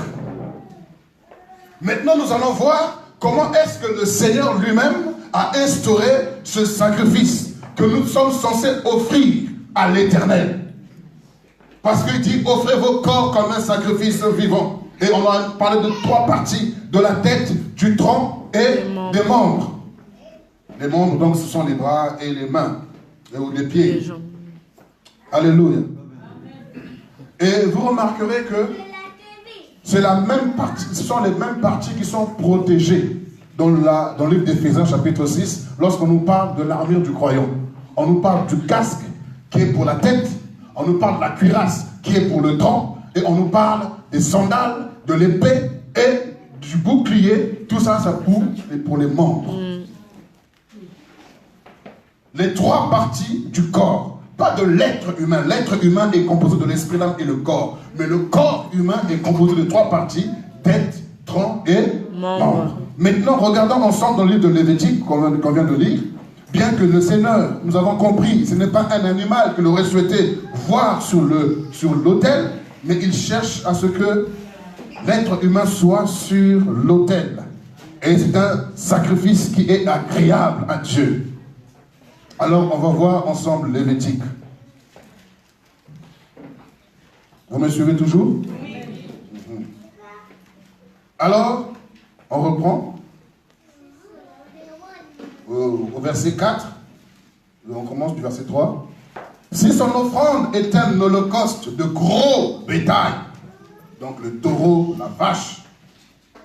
Maintenant, nous allons voir comment est-ce que le Seigneur lui-même a instauré ce sacrifice que nous sommes censés offrir à l'Éternel. Parce qu'il dit, offrez vos corps comme un sacrifice vivant. Et on a parlé de 3 parties, de la tête, du tronc et des membres. Les membres, donc, ce sont les bras et les mains, ou les pieds. Alléluia. Et vous remarquerez que c'est la même partie, ce sont les mêmes parties qui sont protégées dans le livre d'Éphésiens chapitre 6, lorsqu'on nous parle de l'armure du croyant. On nous parle du casque qui est pour la tête, on nous parle de la cuirasse qui est pour le tronc, et on nous parle des sandales, de l'épée et du bouclier. Tout ça, c'est pour les membres. Les 3 parties du corps. Pas de l'être humain. L'être humain est composé de l'esprit, l'âme et le corps. Mais le corps humain est composé de 3 parties. Tête, tronc et membre. Maintenant, regardons ensemble dans le livre de Lévitique qu'on vient de lire. Bien que le Seigneur, nous avons compris, ce n'est pas un animal qu'il aurait souhaité voir sur l'autel, mais il cherche à ce que l'être humain soit sur l'autel. Et c'est un sacrifice qui est agréable à Dieu. Alors, on va voir ensemble Lévitique. Vous me suivez toujours? Oui. Alors, on reprend au verset 4. On commence du verset 3. Si son offrande est un holocauste de gros bétail, donc le taureau, la vache,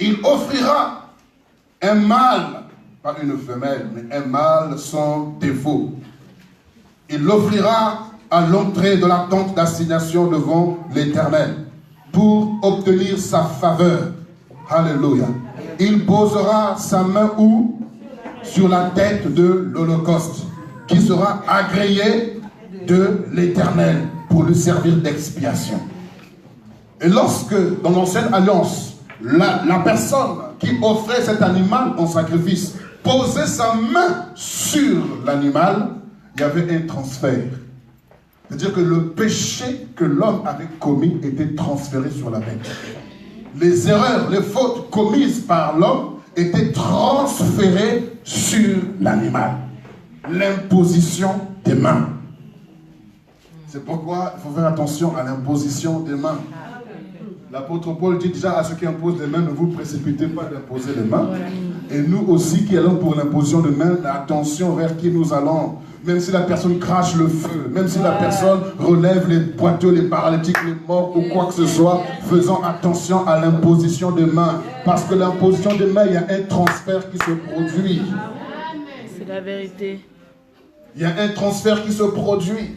il offrira un mâle, pas une femelle, mais un mâle sans défaut. Il l'offrira à l'entrée de la tente d'assignation devant l'Éternel pour obtenir sa faveur. Alléluia. Il posera sa main où? Sur la tête de l'holocauste, qui sera agréé de l'Éternel pour lui servir d'expiation. Et lorsque, dans l'ancienne alliance, la personne qui offrait cet animal en sacrifice posait sa main sur l'animal, il y avait un transfert. C'est-à-dire que le péché que l'homme avait commis était transféré sur la bête. Les erreurs, les fautes commises par l'homme étaient transférées sur l'animal. L'imposition des mains. C'est pourquoi il faut faire attention à l'imposition des mains. L'apôtre Paul dit déjà à ceux qui imposent les mains, ne vous précipitez pas d'imposer les mains. Et nous aussi qui allons pour l'imposition de mains, attention vers qui nous allons. Même si la personne crache le feu, même si la personne relève les boiteux, les paralytiques, les morts ou quoi que ce soit, faisons attention à l'imposition des mains. Parce que l'imposition des mains, il y a un transfert qui se produit. C'est la vérité. Il y a un transfert qui se produit.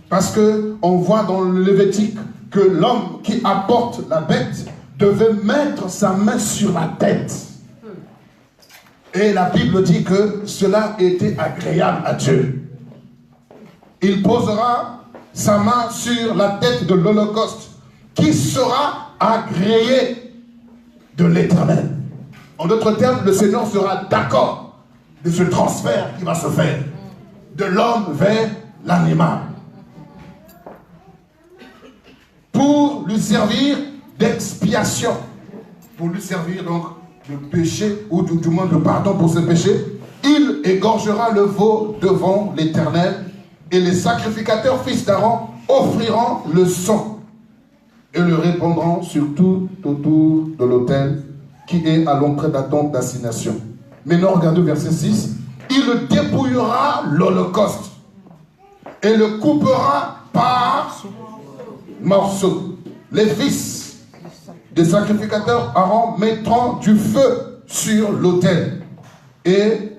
Parce qu'on voit dans le Lévitique que l'homme qui apporte la bête devait mettre sa main sur la tête. Et la Bible dit que cela était agréable à Dieu. Il posera sa main sur la tête de l'holocauste qui sera agréé de l'Éternel. En d'autres termes, le Seigneur sera d'accord de ce transfert qui va se faire de l'homme vers l'animal pour lui servir d'expiation, pour lui servir donc de péché, ou du moins de pardon pour ce péché. Il égorgera le veau devant l'Éternel, et les sacrificateurs fils d'Aaron offriront le sang et le répandront sur tout autour de l'autel qui est à l'entrée de la tente d'assignation. Maintenant, regardez verset 6. Il dépouillera l'holocauste et le coupera par morceaux. Les fils des sacrificateurs Aaron mettront du feu sur l'autel et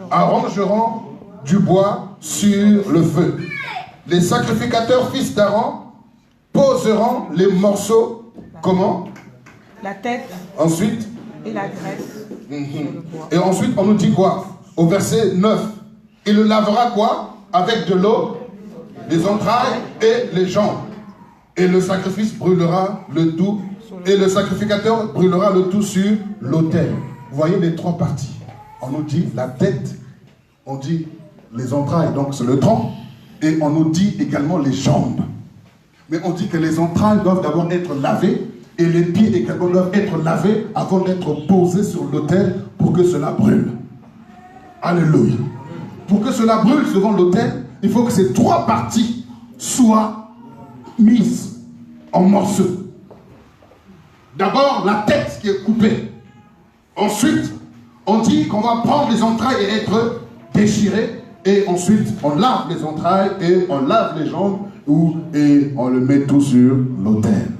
arrangeront du bois sur le feu. Les sacrificateurs fils d'Aaron poseront les morceaux, comment? La tête. Ensuite. Et la graisse. Et ensuite, on nous dit quoi? Au verset 9. Il le lavera quoi? Avec de l'eau, les entrailles et les jambes. Et le sacrifice brûlera le tout. Et le sacrificateur brûlera le tout sur l'autel. Vous voyez les trois parties. On nous dit la tête, on dit les entrailles, donc c'est le tronc, et on nous dit également les jambes. Mais on dit que les entrailles doivent d'abord être lavées, et les pieds également doivent être lavés avant d'être posés sur l'autel pour que cela brûle. Alléluia. Pour que cela brûle devant l'autel, il faut que ces trois parties soient mises en morceaux. D'abord, la tête qui est coupée. Ensuite, on dit qu'on va prendre les entrailles et être déchirées. Et ensuite, on lave les entrailles et on lave les jambes et on le met tout sur l'autel.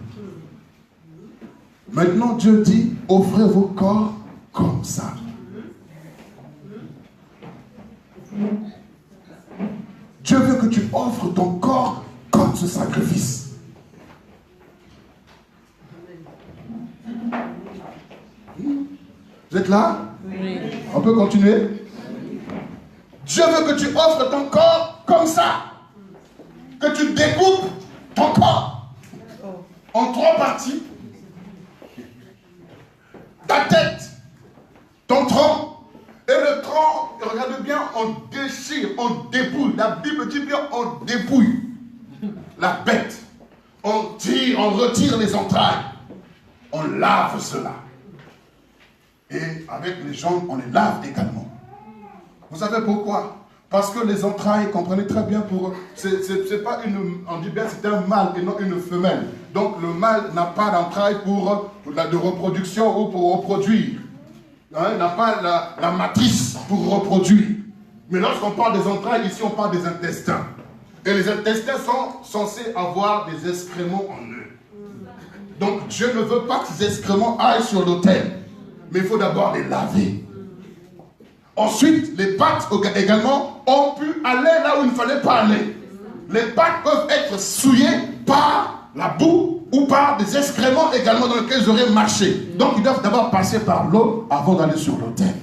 Maintenant, Dieu dit, offrez vos corps comme ça. Dieu veut que tu offres ton corps comme ce sacrifice. Vous êtes là? Oui. On peut continuer? Dieu veut que tu offres ton corps comme ça. Que tu découpes ton corps en trois parties. Ta tête, ton tronc, et le tronc, regarde bien, on déchire, on dépouille. La Bible dit bien, on dépouille la bête. On tire, on retire les entrailles. On lave cela. Et avec les jambes, on les lave également. Vous savez pourquoi? Parce que les entrailles, comprenez très bien, c'est pas une, on dit bien c'est un mâle et non une femelle. Donc le mâle n'a pas d'entrailles pour de reproduction ou pour reproduire. Hein, il n'a pas la matrice pour reproduire. Mais lorsqu'on parle des entrailles, ici on parle des intestins. Et les intestins sont censés avoir des excréments en eux. Donc Dieu ne veut pas que ces excréments aillent sur l'autel. Mais il faut d'abord les laver. Ensuite, les pattes également ont pu aller là où il ne fallait pas aller. Les pattes peuvent être souillées par la boue ou par des excréments également dans lesquels ils auraient marché. Donc ils doivent d'abord passer par l'eau avant d'aller sur l'autel.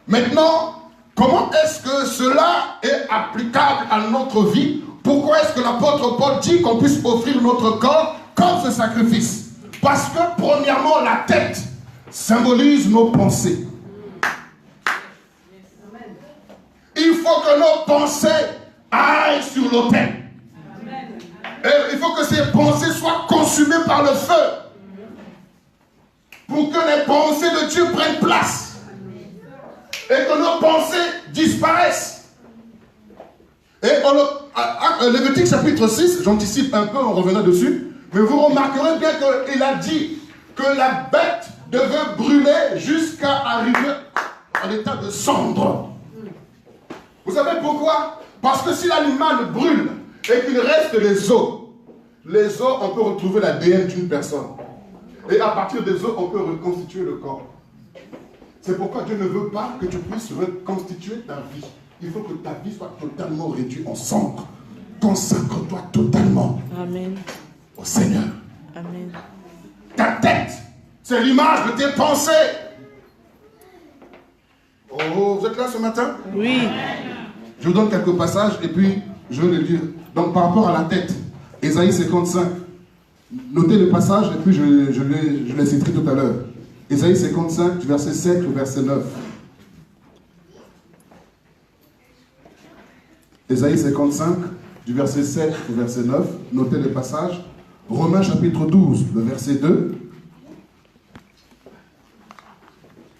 Maintenant, comment est-ce que cela est applicable à notre vie? Pourquoi est-ce que l'apôtre Paul dit qu'on puisse offrir notre corps comme ce sacrifice? Parce que premièrement, la tête symbolise nos pensées. Il faut que nos pensées aillent sur l'autel. Et il faut que ces pensées soient consumées par le feu. Pour que les pensées de Dieu prennent place. Et que nos pensées disparaissent. Et Lévitique chapitre 6, j'anticipe un peu en revenant dessus. Mais vous remarquerez bien qu'il a dit que la bête devait brûler jusqu'à arriver à l'état de cendre. Vous savez pourquoi? Parce que si l'animal brûle et qu'il reste les os, on peut retrouver l'ADN d'une personne. Et à partir des os, on peut reconstituer le corps. C'est pourquoi Dieu ne veut pas que tu puisses reconstituer ta vie. Il faut que ta vie soit totalement réduite en cendre. Consacre-toi totalement. Amen. Au Seigneur. Amen. Ta tête, c'est l'image de tes pensées. Oh, vous êtes là ce matin? Oui. Je vous donne quelques passages et puis je vais les lire. Donc par rapport à la tête, Ésaïe 55. Notez le passage et puis je les citerai tout à l'heure. Ésaïe 55, du verset 7 au verset 9. Ésaïe 55, du verset 7 au verset 9. Notez le passage. Romains chapitre 12, le verset 2.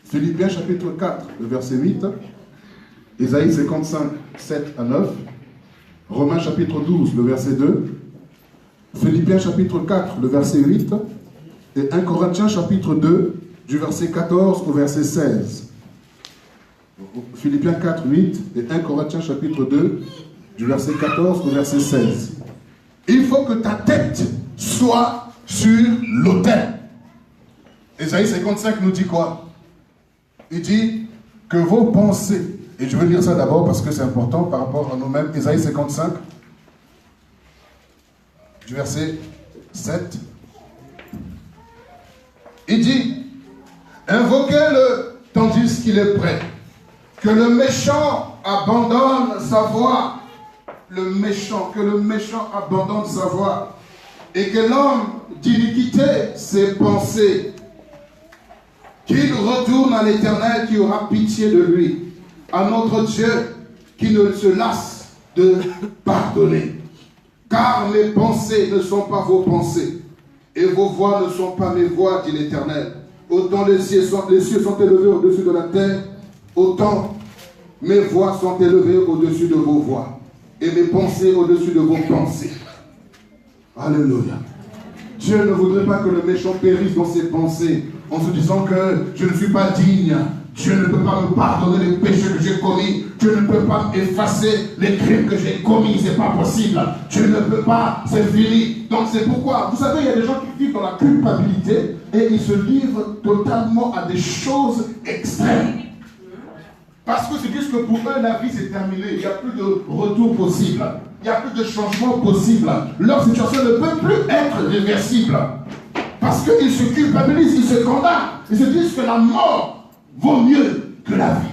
Philippiens chapitre 4, le verset 8. Ésaïe 55, 7 à 9. Romains chapitre 12, le verset 2. Philippiens chapitre 4, le verset 8. Et 1 Corinthiens chapitre 2, du verset 14 au verset 16. Philippiens 4, 8 et 1 Corinthiens chapitre 2, du verset 14 au verset 16. Il faut que ta tête soit sur l'autel. Ésaïe 55 nous dit quoi? Il dit que vos pensées, et je vais lire ça d'abord parce que c'est important par rapport à nous-mêmes. Ésaïe 55, du verset 7. Il dit, invoquez-le tandis qu'il est prêt. Que le méchant abandonne sa voie. Que le méchant abandonne sa voie. Et que l'homme d'iniquité ses pensées. Qu'il retourne à l'Éternel qui aura pitié de lui, à notre Dieu qui ne se lasse de pardonner. Car mes pensées ne sont pas vos pensées, et vos voix ne sont pas mes voix, dit l'Éternel. Autant les cieux sont élevés au-dessus de la terre, autant mes voix sont élevées au-dessus de vos voix, et mes pensées au-dessus de vos pensées. Alléluia. Dieu ne voudrait pas que le méchant périsse dans ses pensées en se disant que je ne suis pas digne. Dieu ne peut pas me pardonner les péchés que j'ai commis. Dieu ne peut pas effacer les crimes que j'ai commis. C'est pas possible. Dieu ne peut pas. C'est fini. Donc c'est pourquoi, vous savez, il y a des gens qui vivent dans la culpabilité et ils se livrent totalement à des choses extrêmes. Parce que ils se disent que pour eux, la vie c'est terminé. Il n'y a plus de retour possible. Il n'y a plus de changement possible. Leur situation ne peut plus être réversible. Parce qu'ils se culpabilisent, ils se condamnent. Ils se disent que la mort vaut mieux que la vie.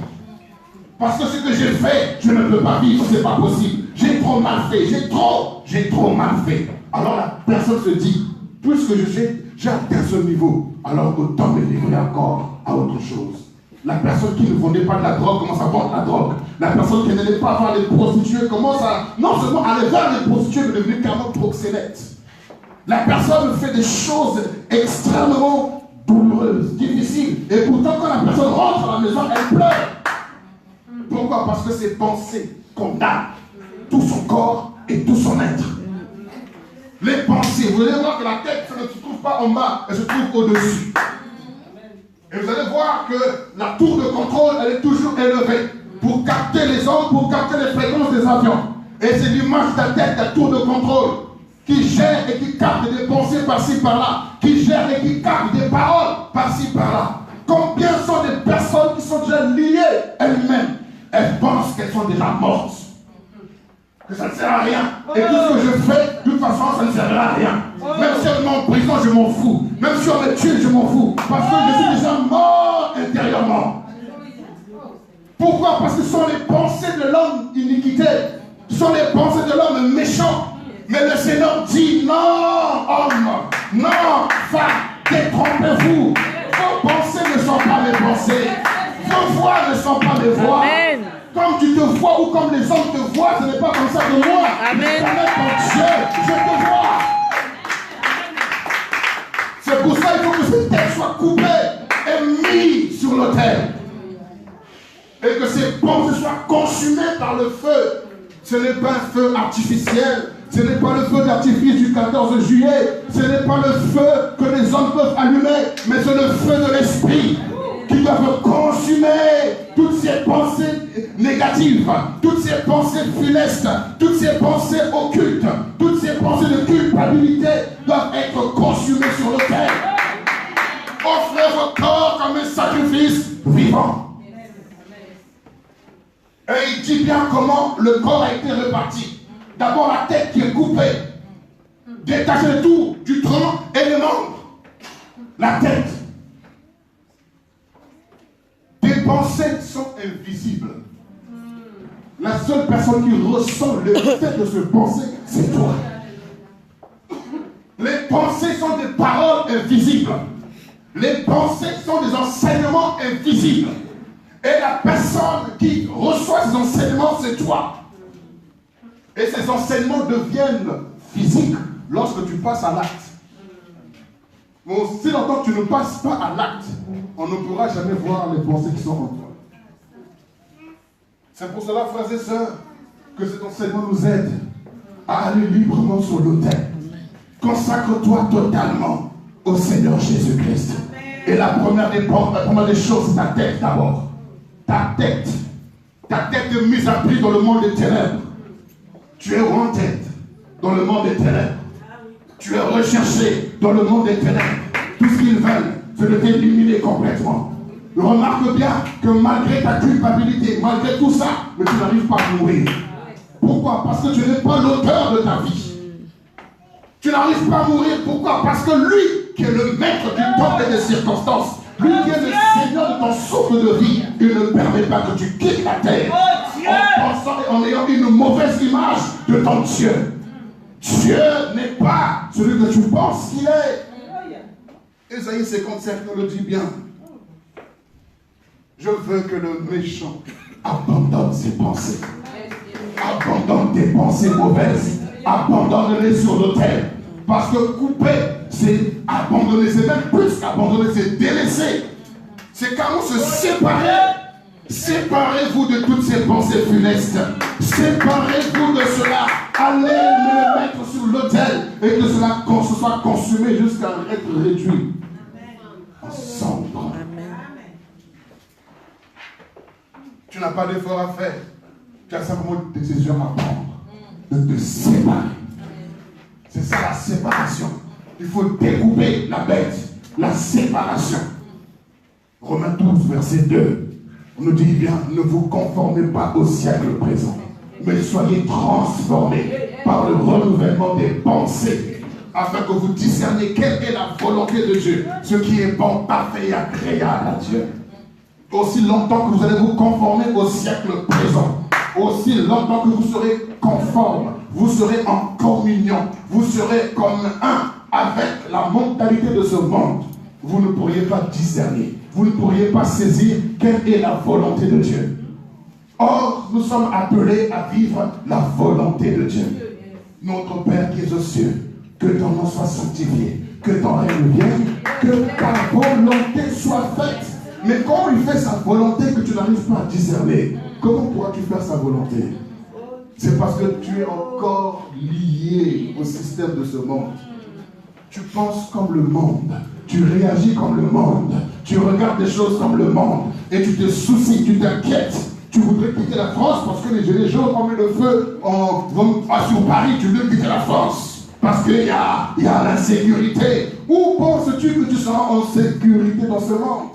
Parce que ce que j'ai fait, je ne peux pas vivre, c'est pas possible. J'ai trop mal fait, j'ai trop mal fait. Alors la personne se dit, puisque j'ai atteint ce niveau, alors autant me livrer encore à autre chose. La personne qui ne vendait pas de la drogue commence à vendre la drogue. La personne qui n'allait pas voir les prostituées commence à, non seulement aller vers les prostituées, mais devenir carrément proxénète. La personne fait des choses extrêmement douloureuses, difficiles. Et pourtant, quand la personne rentre à la maison, elle pleure. Pourquoi? Parce que ses pensées condamnent tout son corps et tout son être. Les pensées, vous allez voir que la tête ne se trouve pas en bas, elle se trouve au-dessus. Et vous allez voir que la tour de contrôle, elle est toujours élevée pour capter les ondes, pour capter les fréquences des avions. Et c'est l'image de la tête, la tour de contrôle, qui gère et qui capte des pensées par-ci par-là, qui gère et qui capte des paroles par-ci par-là. Combien sont des personnes qui sont déjà liées elles-mêmes? Elles pensent qu'elles sont déjà mortes, que ça ne sert à rien. Et tout ce que je fais, de toute façon, ça ne servira à rien. Même si on est en prison, je m'en fous. Même si on me tue, je m'en fous. Parce que je suis déjà mort intérieurement. Pourquoi? Parce que ce sont les pensées de l'homme iniquité. Ce sont les pensées de l'homme méchant. Mais le Seigneur dit, non, homme, non, femme, détrompez-vous. Vos pensées ne sont pas mes pensées. Vos voix ne sont pas mes voix. Amen. Comme tu te vois ou comme les hommes te voient, ce n'est pas comme ça que moi. Amen. Ton Dieu, je te vois. C'est pour ça qu'il faut que cette tête soit coupée et mise sur l'autel. Et que ces pensées soient consumées par le feu. Ce n'est pas un feu artificiel. Ce n'est pas le feu d'artifice du 14 juillet. Ce n'est pas le feu que les hommes peuvent allumer. Mais c'est le feu de l'esprit qui doivent consumer toutes ces pensées négatives, toutes ces pensées funestes, toutes ces pensées occultes, toutes ces pensées de culpabilité doivent être consumées sur l'autel. Offrez votre corps comme un sacrifice vivant. Et il dit bien comment le corps a été réparti. D'abord la tête qui est coupée, détachée de tout, du tronc et des membres. La tête. Tes pensées sont invisibles. La seule personne qui ressent le fait de se penser, c'est toi. Les pensées sont des paroles invisibles. Les pensées sont des enseignements invisibles. Et la personne qui reçoit ces enseignements, c'est toi. Et ces enseignements deviennent physiques lorsque tu passes à l'acte. Mais si longtemps que tu ne passes pas à l'acte, on ne pourra jamais voir les pensées qui sont en toi. C'est pour cela, frères et sœurs, que cet enseignement nous aide à aller librement sur l'autel. Consacre-toi totalement au Seigneur Jésus-Christ. Et la première des choses, c'est ta tête d'abord. Ta tête est mise à prix dans le monde des ténèbres. Tu es en tête dans le monde des ténèbres. Tu es recherché dans le monde des ténèbres. Tout ce qu'ils veulent, c'est de t'éliminer complètement. Remarque bien que malgré ta culpabilité, malgré tout ça, mais tu n'arrives pas à mourir. Pourquoi? Parce que tu n'es pas l'auteur de ta vie. Tu n'arrives pas à mourir. Pourquoi? Parce que lui, qui est le maître du temps et des circonstances, lui qui est le Seigneur de ton souffle de vie, il ne permet pas que tu quittes la terre en pensant et en ayant une mauvaise image de ton Dieu. Dieu n'est pas celui que tu penses qu'il est. Ésaïe 57 nous le dit bien. Je veux que le méchant abandonne ses pensées. Abandonne tes pensées mauvaises. Abandonne-les sur l'autel. Parce que couper, c'est abandonner. C'est même plus qu'abandonner, c'est délaisser. C'est carrément se séparer. Séparez-vous de toutes ces pensées funestes. Séparez-vous de cela. Allez le mettre sur l'autel et que cela se soit consumé jusqu'à être réduit en cendres. Tu n'as pas d'effort à faire. Tu as simplement une décision à prendre. De te séparer. C'est ça la séparation. Il faut découper la bête. La séparation. Romains 12, verset 2. On nous dit bien, ne vous conformez pas au siècle présent, mais soyez transformés par le renouvellement des pensées, afin que vous discerniez quelle est la volonté de Dieu, ce qui est bon, parfait et agréable à Dieu. Aussi longtemps que vous allez vous conformer au siècle présent, aussi longtemps que vous serez conforme, vous serez en communion, vous serez comme un avec la mentalité de ce monde, vous ne pourriez pas discerner. Vous ne pourriez pas saisir quelle est la volonté de Dieu. Or, nous sommes appelés à vivre la volonté de Dieu. Notre Père qui est aux cieux, que ton nom soit sanctifié, que ton règne vienne, que ta volonté soit faite. Mais quand il fait sa volonté que tu n'arrives pas à discerner, comment pourras-tu faire sa volonté? C'est parce que tu es encore lié au système de ce monde. Tu penses comme le monde, tu réagis comme le monde, tu regardes des choses comme le monde, et tu te soucies, tu t'inquiètes. Tu voudrais quitter la France parce que les gilets jaunes ont mis le feu sur Paris, tu veux quitter la France parce qu'il y a l'insécurité. Où penses-tu que tu seras en sécurité dans ce monde?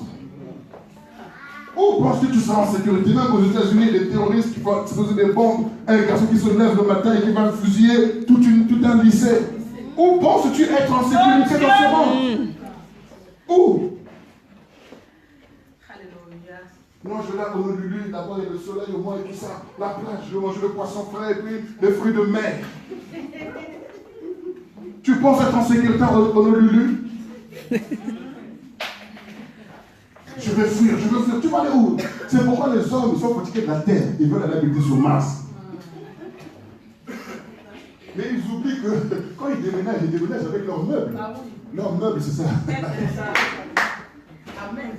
Où penses-tu que tu seras en sécurité? Même aux États-Unis, les terroristes qui vont exploser des bombes, un garçon qui se lève le matin et qui va fusiller tout un lycée. Où penses-tu être en sécurité dans ce monde? Où? Moi, je l'ai au Honolulu, d'abord il y a le soleil au moins et tout ça. La plage, je vais manger le poisson frais et puis les fruits de mer. Tu penses être en sécurité au Honolulu? Je vais fuir. Tu vas aller où? C'est pourquoi les hommes sont fatigués de la terre. Ils veulent aller habiter sur Mars. Mais ils oublient que quand ils déménagent avec leurs meubles. Leurs meubles, c'est ça. Amen.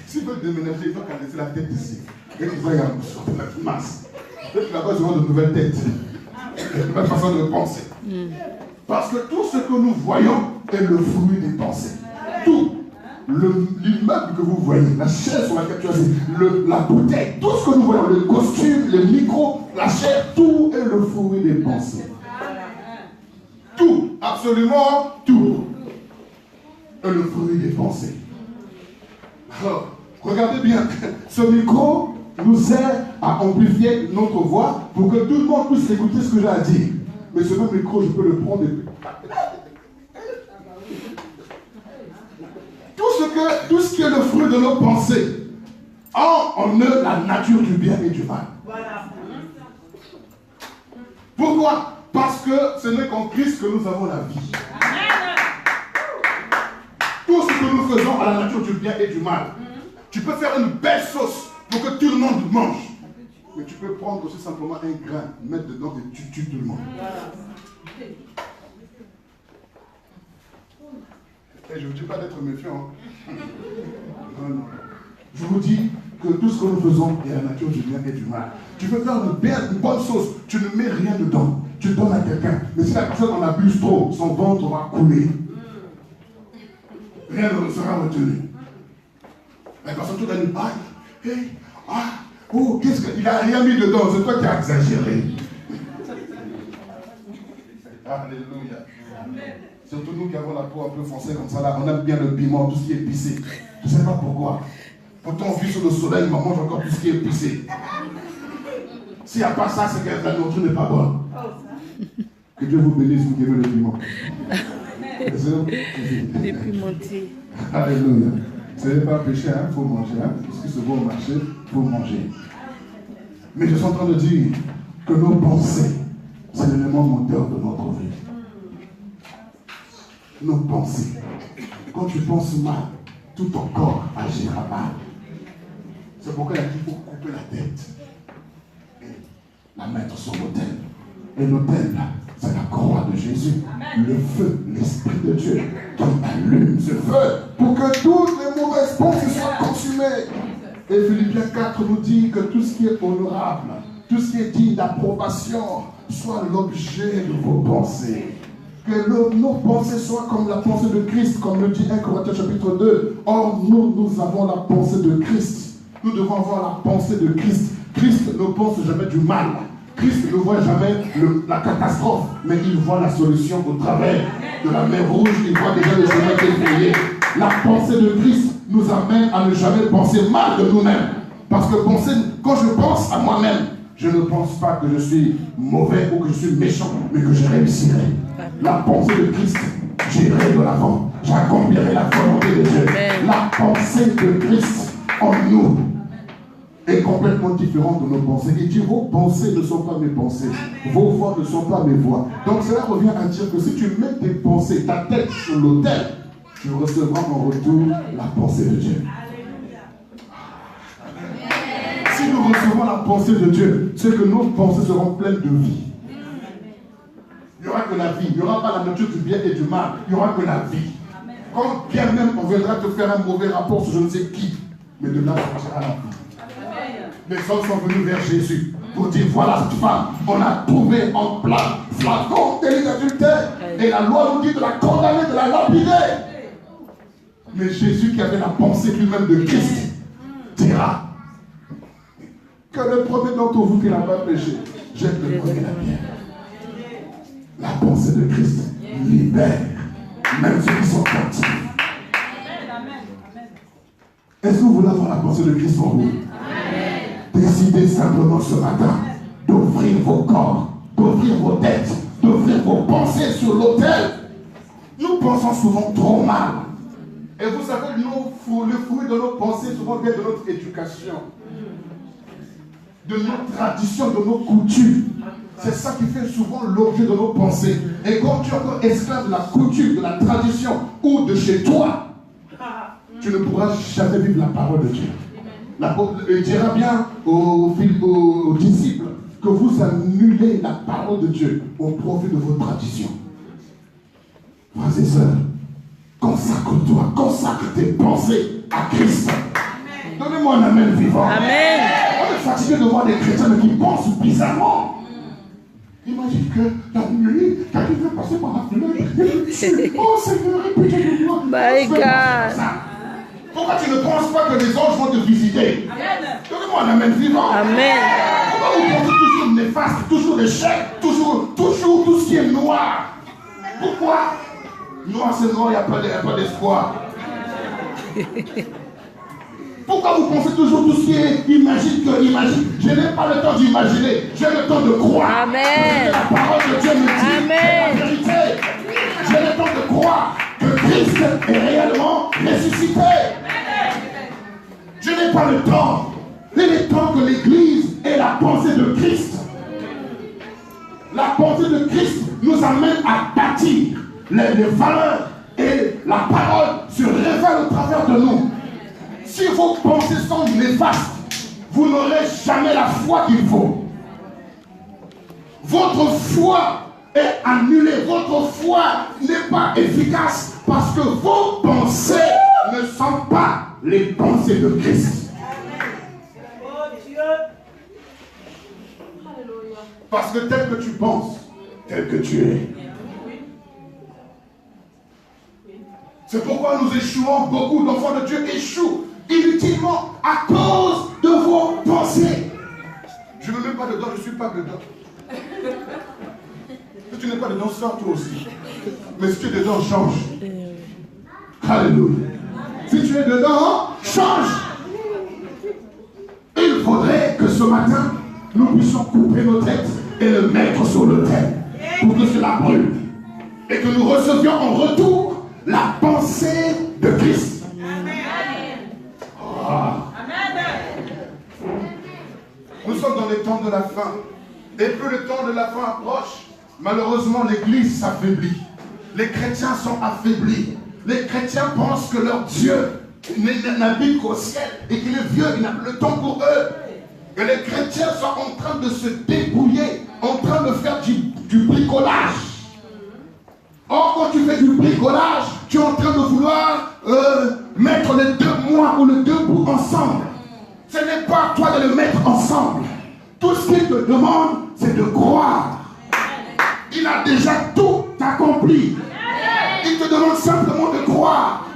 S'ils veulent déménager, ils vont laisser la tête ici. Et ils vont y aller sur Mars. Et puis là-bas, ils auront de nouvelles têtes. De nouvelles façons de penser. Parce que tout ce que nous voyons est le fruit des pensées. Tout. L'immeuble que vous voyez, la chaise sur laquelle tu as assis, la bouteille, tout ce que nous voyons, le costume, le micro, la chair, tout est le fruit des pensées. Tout, absolument tout, est le fruit des pensées. Alors, regardez bien, ce micro nous aide à amplifier notre voix pour que tout le monde puisse écouter ce que j'ai à dire. Mais ce même micro, je peux le prendre et tout ce qui est le fruit de nos pensées a en eux la nature du bien et du mal. Voilà. Pourquoi? Parce que ce n'est qu'en Christ que nous avons la vie. Amen. Tout ce que nous faisons a la nature du bien et du mal. Tu peux faire une belle sauce pour que tout le monde mange. Mais tu peux prendre aussi simplement un grain, mettre dedans et tu tues tout le monde. Voilà. Et je ne vous dis pas d'être méfiant. Non, non. Je vous dis que tout ce que nous faisons est la nature du bien et du mal. Tu peux faire une bonne sauce, tu ne mets rien dedans, tu donnes à quelqu'un. Mais si la personne en abuse trop, son ventre va couler. Rien ne sera retenu. La personne tout à l'heure, qu'est-ce qu'il n'a rien mis dedans, c'est toi qui as exagéré. Alléluia. Surtout nous qui avons la peau un peu foncée comme ça, là, on aime bien le piment, tout ce qui est épicé. Je ne sais pas pourquoi. Pourtant, on vit sous le soleil, on mange encore tout ce qui est épicé. S'il n'y a pas ça, c'est que la nourriture n'est pas bonne. Que Dieu vous bénisse, vous qui aimez le piment. Les pimentiers. Alléluia. Ce n'est pas péché, il faut manger. Puisque c'est bon au marché, il faut manger. Mais je suis en train de dire que nos pensées, c'est l'élément moteur de notre vie. Nos pensées. Quand tu penses mal, tout ton corps agira mal. pourquoi il a dit qu'il faut couper la tête et la mettre sur l'autel. Et l'autel, c'est la croix de Jésus. Amen. Le feu, l'Esprit de Dieu qui allume ce feu pour que toutes les mauvaises pensées soient consumées. Et Philippiens 4 nous dit que tout ce qui est honorable, tout ce qui est digne d'approbation, soit l'objet de vos pensées. Que nos pensées soient comme la pensée de Christ, comme le dit 1 Corinthiens chapitre 2. Or, nous avons la pensée de Christ. Nous devons avoir la pensée de Christ. Christ ne pense jamais du mal. Christ ne voit jamais la catastrophe, mais il voit la solution au travers de la mer rouge. Il voit déjà le chemin qui est payé. La pensée de Christ nous amène à ne jamais penser mal de nous-mêmes. Parce que quand je pense à moi-même, je ne pense pas que je suis mauvais ou que je suis méchant, mais que je réussirai. La pensée de Christ, j'irai de l'avant, j'accomplirai la volonté de Dieu. La pensée de Christ en nous est complètement différente de nos pensées. Il dit, vos pensées ne sont pas mes pensées, vos voix ne sont pas mes voix. Donc cela revient à dire que si tu mets tes pensées, ta tête sur l'autel, tu recevras en retour la pensée de Dieu. Si nous recevons la pensée de Dieu, c'est que nos pensées seront pleines de vie. Il n'y aura que la vie. Il n'y aura pas la nature du bien et du mal. Il n'y aura que la vie. Quand bien même on viendra te faire un mauvais rapport sur je ne sais qui, mais de là sortira la vie. Les hommes sont venus vers Jésus pour dire, voilà cette femme, on a trouvé en plein flacon délit d'adultère. Et la loi nous dit de la condamner, de la lapider. Mais Jésus qui avait la pensée lui-même de Christ dira que le premier d'entre vous qui n'a pas péché jette le premier la pierre. La pensée de Christ libère même ceux qui sont captifs. Est-ce que vous voulez avoir la pensée de Christ en vous? Décidez simplement ce matin d'offrir vos corps, d'offrir vos têtes, d'offrir vos pensées sur l'autel. Nous pensons souvent trop mal. Et vous savez, le fruit de nos pensées souvent vient de notre éducation, de nos traditions, de nos coutumes. C'est ça qui fait souvent l'objet de nos pensées. Et quand tu es encore esclave de la coutume, de la tradition ou de chez toi, tu ne pourras jamais vivre la parole de Dieu. Il dira bien aux disciples que vous annulez la parole de Dieu au profit de vos traditions. Frères et sœurs, consacre-toi, consacre tes pensées à Christ. Donnez-moi un amen vivant. Amen. On est fatigué de voir des chrétiens qui pensent bizarrement. Imagine que la nuit, quelqu'un va passer par la fenêtre. Oh Seigneur, pitié de moi. My God. Pourquoi tu ne penses pas que les anges vont te visiter? Donnez-moi un amen vivant. Amen. Pourquoi vous pensez toujours néfaste, toujours échec, toujours tout ce qui est noir? Pourquoi? Noir c'est noir, il n'y a pas d'espoir. Pourquoi vous pensez toujours tout ce qui est imagine? Je n'ai pas le temps d'imaginer, j'ai le temps de croire. Amen. La parole de Dieu me dit. Amen. La vérité. J'ai le temps de croire que Christ est réellement ressuscité. Je n'ai pas le temps. Il est temps que l'Église ait la pensée de Christ. La pensée de Christ nous amène à bâtir les valeurs et la parole se révèle au travers de nous. Si vos pensées sont néfastes, vous n'aurez jamais la foi qu'il faut. Votre foi est annulée. Votre foi n'est pas efficace parce que vos pensées ne sont pas les pensées de Christ. Parce que tel que tu penses, tel que tu es. C'est pourquoi nous échouons. Beaucoup d'enfants de Dieu échouent inutilement à cause de vos pensées. Je ne me mets pas dedans, je ne suis pas dedans. Si tu n'es pas dedans, sors toi aussi. Mais si tu es dedans, change. Alléluia. Si tu es dedans, change. Il faudrait que ce matin, nous puissions couper nos têtes et le mettre sur l'autel pour que cela brûle. Et que nous recevions en retour la pensée de Christ. Nous sommes dans les temps de la fin. Et plus le temps de la fin approche, malheureusement l'Église s'affaiblit. Les chrétiens sont affaiblis. Les chrétiens pensent que leur Dieu n'habite qu'au ciel et qu'il est vieux, il n'a plus le temps pour eux. Et les chrétiens sont en train de se débrouiller, en train de faire du bricolage. Or, quand tu fais du bricolage, tu es en train de vouloir mettre les deux mois ou les deux bouts ensemble. Ce n'est pas à toi de les mettre ensemble. Tout ce qu'il te demande, c'est de croire. Il a déjà tout accompli. Il te demande simplement de croire.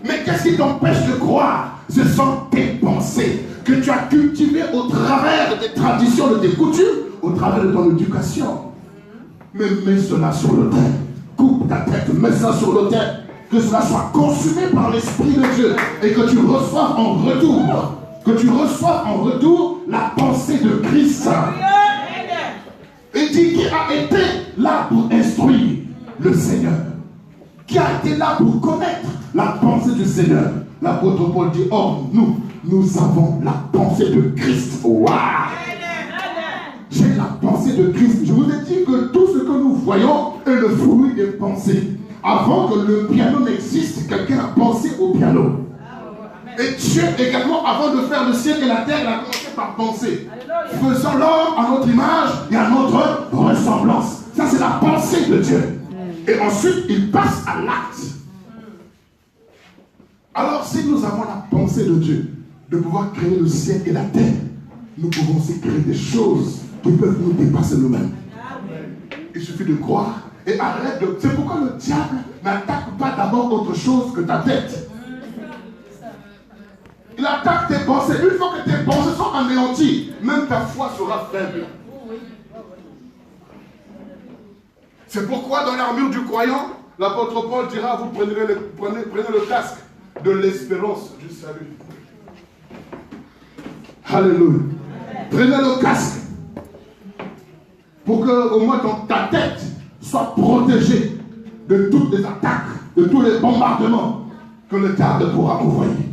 Mais qu'est-ce qui t'empêche de croire? Ce sont tes pensées que tu as cultivées au travers de tes traditions, de tes coutumes, au travers de ton éducation. Mais mets cela sur l'autel. Coupe ta tête, mets ça sur l'autel. Que cela soit consumé par l'Esprit de Dieu et que tu reçoives en retour. Que tu reçoives en retour la pensée de Christ. Et dit qui a été là pour instruire le Seigneur. Qui a été là pour connaître la pensée du Seigneur. L'apôtre Paul dit, oh, nous avons la pensée de Christ. Waouh! J'ai la pensée de Christ. Je vous ai dit que tout ce que nous voyons est le fruit des pensées. Avant que le piano n'existe, quelqu'un a pensé au piano. Et Dieu également, avant de faire le ciel et la terre, il a commencé par penser. Faisons l'homme à notre image et à notre ressemblance. Ça, c'est la pensée de Dieu. Et ensuite, il passe à l'acte. Alors, si nous avons la pensée de Dieu, de pouvoir créer le ciel et la terre, nous pouvons aussi créer des choses qui peuvent nous dépasser nous-mêmes. Il suffit de croire et arrête de... C'est pourquoi le diable n'attaque pas d'abord autre chose que ta tête. Il attaque tes pensées. Une fois que tes pensées sont anéanties, même ta foi sera faible. C'est pourquoi dans l'armure du croyant, l'apôtre Paul dira, vous prenez le casque de l'espérance du salut. Alléluia. Prenez le casque pour que au moins ta tête soit protégée de toutes les attaques, de tous les bombardements que le diable pourra envoyer.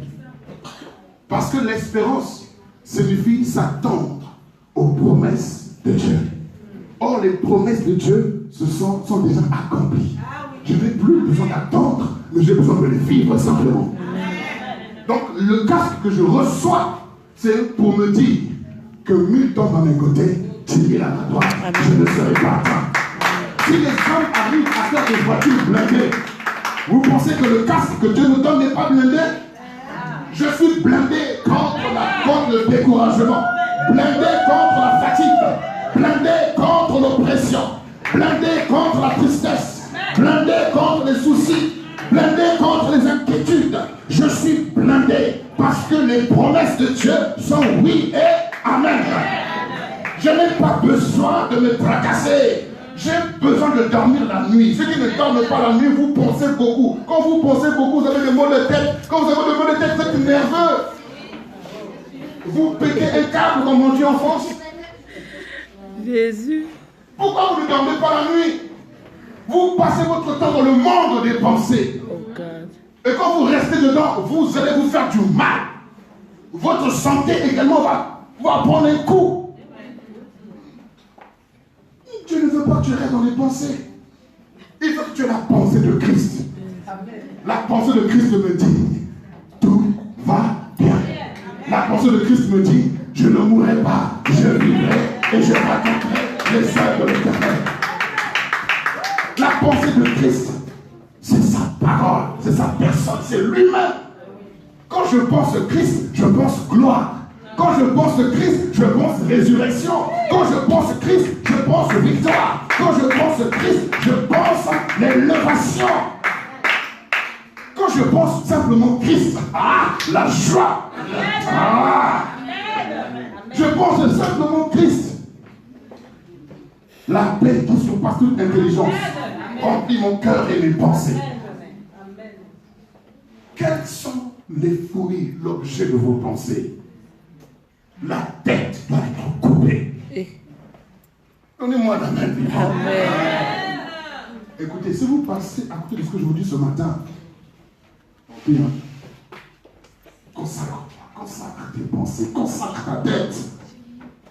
Parce que l'espérance signifie s'attendre aux promesses de Dieu. Or, les promesses de Dieu sont déjà accomplies. Je n'ai plus besoin d'attendre, mais j'ai besoin de les vivre simplement. Donc, le casque que je reçois, c'est pour me dire que 1000 tombent à mes côtés, 10 000 à ma droite, je ne serai pas atteint. Si les hommes arrivent à faire des voitures blindées, vous pensez que le casque que Dieu nous donne n'est pas blindé? Je suis blindé contre le découragement, blindé contre la fatigue, blindé contre l'oppression, blindé contre la tristesse, blindé contre les soucis, blindé contre les inquiétudes. Je suis blindé parce que les promesses de Dieu sont oui et amen. Je n'ai pas besoin de me tracasser. J'ai besoin de dormir la nuit. Ceux qui ne dorment pas la nuit, vous pensez beaucoup. Quand vous pensez beaucoup, vous avez des maux de tête. Quand vous avez des maux de tête, vous êtes nerveux. Vous pétez un câble comme on dit en France. Jésus. Pourquoi vous ne dormez pas la nuit? Vous passez votre temps dans le monde des pensées. Oh God. Et quand vous restez dedans, vous allez vous faire du mal. Votre santé également va prendre un coup. Dieu ne veut pas que tu restes dans les pensées. Il veut que tu aies la pensée de Christ. La pensée de Christ me dit, tout va bien. La pensée de Christ me dit, je ne mourrai pas, je vivrai et je raconterai les œuvres de l'Éternel. La pensée de Christ, c'est sa parole, c'est sa personne, c'est lui-même. Quand je pense Christ, je pense gloire. Quand je pense Christ, je pense résurrection. Quand je pense Christ, je pense victoire. Quand je pense Christ, je pense l'élévation. Quand je pense simplement Christ, la joie. Je pense simplement Christ. La paix qui surpasse toute intelligence remplit mon cœur et mes pensées. Quels sont les fruits, l'objet de vos pensées? La tête doit être coupée. Donnez-moi la main vivante. Écoutez, si vous passez à côté de ce que je vous dis ce matin, consacre tes pensées, consacre ta tête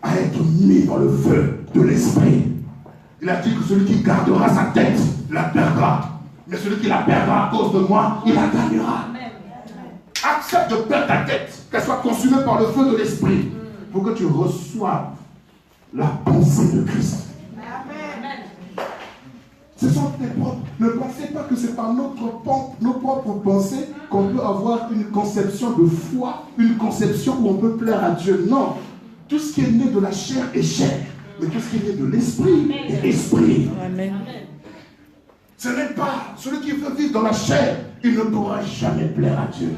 à être mis dans le feu de l'esprit. Il a dit que celui qui gardera sa tête la perdra. Mais celui qui la perdra à cause de moi, il la gagnera. Acte acceptes de perdre ta tête, qu'elle soit consumée par le feu de l'esprit, pour que tu reçoives la pensée de Christ. Ce sont tes propres. Ne pensez pas que c'est par nos propres pensées qu'on peut avoir une conception de foi, une conception où on peut plaire à Dieu. Non. Tout ce qui est né de la chair est chair. Mais tout ce qui est né de l'esprit est esprit. Amen. Ce n'est pas celui qui veut vivre dans la chair, il ne pourra jamais plaire à Dieu.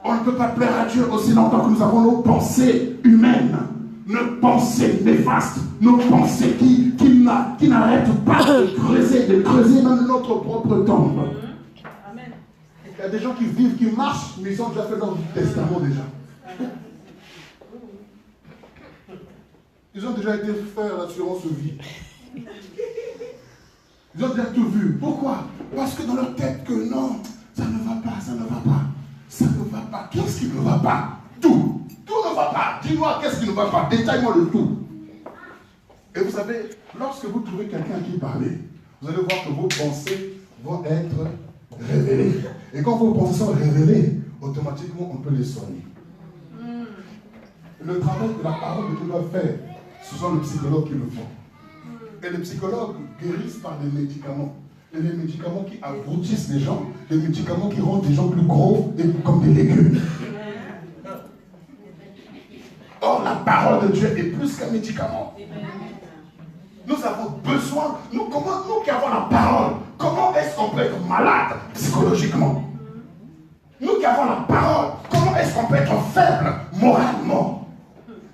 On ne peut pas plaire à Dieu aussi longtemps que nous avons nos pensées humaines, nos pensées néfastes, nos pensées qui n'arrêtent pas de creuser même notre propre tombe. Amen. Il y a des gens qui vivent, qui marchent, mais ils ont déjà fait leur testament déjà. Ils ont déjà été faire l'assurance vie. Ils ont déjà tout vu. Pourquoi? Parce que dans leur tête que non, ça ne va pas, ça ne va pas. Ça ne va pas. Qu'est-ce qui ne va pas? Tout. Tout ne va pas. Dis-moi qu'est-ce qui ne va pas. Détaille-moi le tout. Et vous savez, lorsque vous trouvez quelqu'un qui parle, vous allez voir que vos pensées vont être révélées. Et quand vos pensées sont révélées, automatiquement on peut les soigner. Le travail que la parole de Dieu doit faire, ce sont les psychologues qui le font. Et les psychologues guérissent par des médicaments. Et les médicaments qui abrutissent les gens, les médicaments qui rendent les gens plus gros et comme des légumes. Or, la parole de Dieu est plus qu'un médicament. Nous avons besoin, nous qui avons la parole, comment est-ce qu'on peut être malade psychologiquement? Nous qui avons la parole, comment est-ce qu'on peut être faible moralement?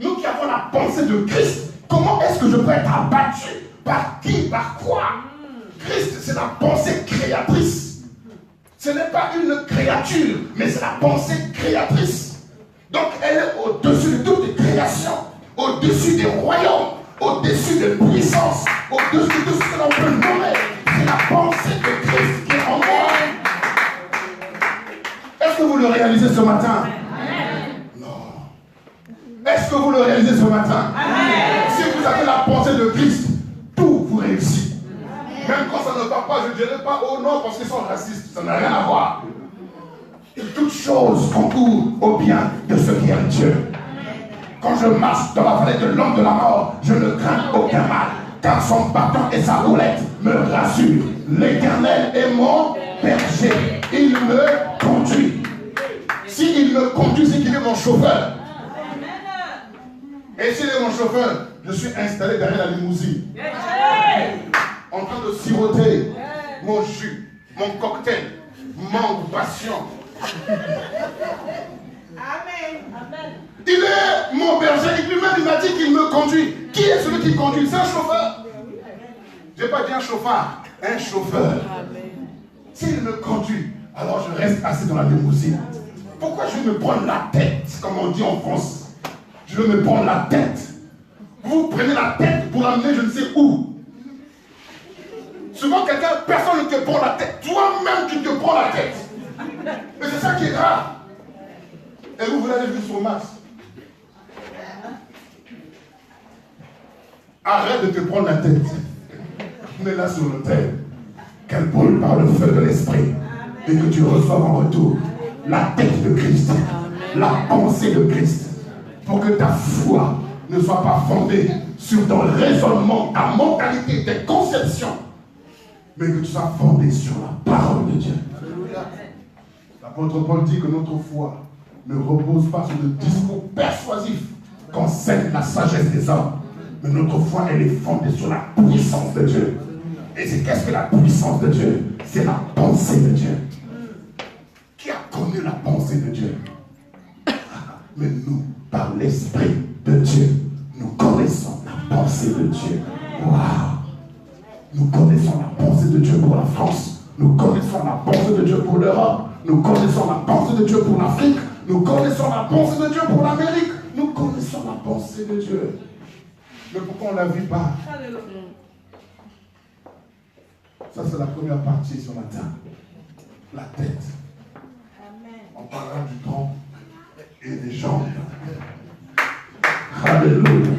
Nous qui avons la pensée de Christ, comment est-ce que je peux être abattu? Par qui? Par quoi? Christ, c'est la pensée créatrice. Ce n'est pas une créature, mais c'est la pensée créatrice. Donc elle est au-dessus de toutes les créations, au-dessus des royaumes, au-dessus des puissances, au-dessus de ce que l'on peut nommer. C'est la pensée de Christ qui est en moi. Est-ce que vous le réalisez ce matin? Non. Est-ce que vous le réalisez ce matin? Si vous avez la pensée de Christ, tout vous réussit. Même quand ça ne va pas, je ne dirais pas oh non parce qu'ils sont racistes, ça n'a rien à voir. Toutes choses concourent au bien de ceux qui aiment Dieu. Quand je marche dans la vallée de l'ombre de la mort, je ne crains aucun mal, car son bâton et sa houlette me rassurent. L'Éternel est mon berger, il me conduit. S'il me conduit, c'est qu'il est mon chauffeur. Et s'il est mon chauffeur, je suis installé derrière la limousine, en train de siroter mon jus, mon cocktail, mangue, passion. Amen. Il est mon berger, lui-même il m'a dit qu'il me conduit. Qui est celui qui conduit? C'est un chauffeur. Je n'ai pas dit un chauffard, un chauffeur. S'il me conduit, alors je reste assis dans la limousine. Pourquoi je vais me prendre la tête, comme on dit en France? Je vais me prendre la tête. Vous prenez la tête pour l'amener je ne sais où. Souvent personne ne te prend la tête. Toi-même tu te prends la tête. Mais c'est ça qui est grave. Et vous l'avez vu sur Mars. Arrête de te prendre la tête. Mets-la sur l'autel. Qu'elle brûle par le feu de l'esprit. Et que tu reçoives en retour la tête de Christ. La pensée de Christ. Pour que ta foi ne soit pas fondée sur ton raisonnement, ta mentalité, tes conceptions. Mais que tu sois fondé sur la parole de Dieu. L'apôtre Paul dit que notre foi ne repose pas sur le discours persuasif qu'enseigne la sagesse des hommes. Mais notre foi, elle est fondée sur la puissance de Dieu. Et c'est qu'est-ce que la puissance de Dieu? C'est la pensée de Dieu. Qui a connu la pensée de Dieu? Mais nous, par l'Esprit de Dieu, nous connaissons la pensée de Dieu. Waouh! Nous connaissons la pensée de Dieu pour la France. Nous connaissons la pensée de Dieu pour l'Europe. Nous connaissons la pensée de Dieu pour l'Afrique. Nous connaissons la pensée de Dieu pour l'Amérique. Nous connaissons la pensée de Dieu. Mais pourquoi on ne la vit pas? Ça, c'est la première partie ce matin. La tête. On parlera du tronc et des jambes. Alléluia.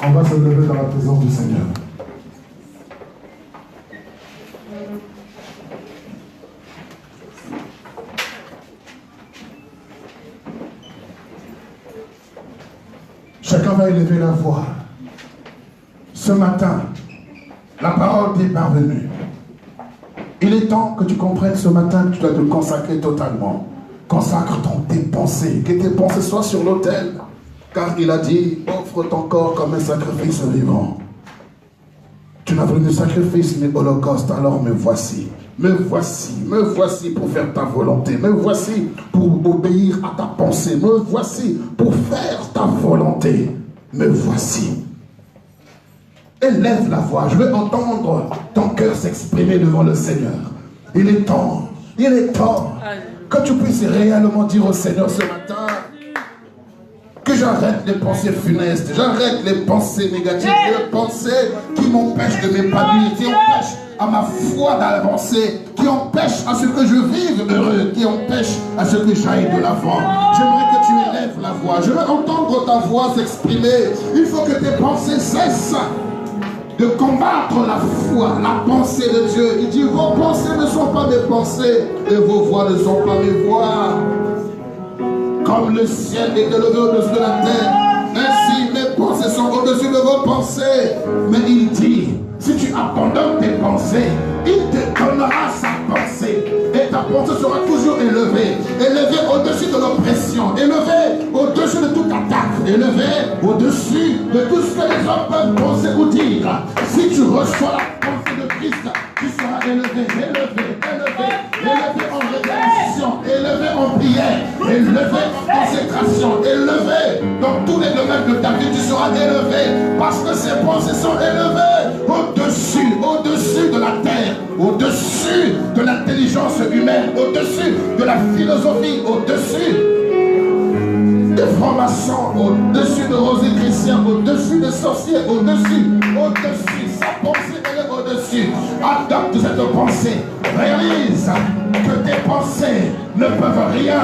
On va se lever dans la va élever la voix. Ce matin, la parole t'est parvenue. Il est temps que tu comprennes ce matin que tu dois te consacrer totalement. Consacre tes pensées, que tes pensées soient sur l'autel. Car il a dit, offre ton corps comme un sacrifice vivant. Tu n'as voulu de sacrifice mais holocauste, alors me voici. Me voici pour faire ta volonté. Me voici pour obéir à ta pensée. Me voici pour faire ta volonté. Me voici. Élève la voix. Je veux entendre ton cœur s'exprimer devant le Seigneur. Il est temps que tu puisses réellement dire au Seigneur ce matin que j'arrête les pensées funestes, j'arrête les pensées négatives, les pensées qui m'empêchent de m'épanouir, qui empêchent à ma foi d'avancer, qui empêchent à ce que je vive heureux, qui empêchent à ce que j'aille de l'avant. J'aimerais que tu élèves la voix. Je veux entendre ta voix s'exprimer. Il faut que tes pensées cessent de combattre la foi, la pensée de Dieu. Il dit, vos pensées ne sont pas mes pensées et vos voix ne sont pas mes voix. Comme le ciel est élevé au-dessus de la terre, ainsi mes pensées sont au-dessus de vos pensées. Mais il dit, si tu abandonnes tes pensées, il te donnera sa pensée. Et ta pensée sera toujours élevée. Élevée au-dessus de l'oppression. Élevée au-dessus de toute attaque. Élevée au-dessus de tout ce que les hommes peuvent penser ou dire. Si tu reçois la pensée de Christ, tu seras élevé en révélation, élevé en prière, élevé en consécration, élevé dans tous les domaines de ta vie, tu seras élevé parce que ces pensées sont élevées au-dessus de la terre, au-dessus de l'intelligence humaine, au-dessus de la philosophie, au-dessus des francs-maçons, au-dessus de rosicruciens, au-dessus des sorciers, au-dessus, sa pensée elle est au-dessus. Adopte cette pensée, réalise que tes pensées ne peuvent rien,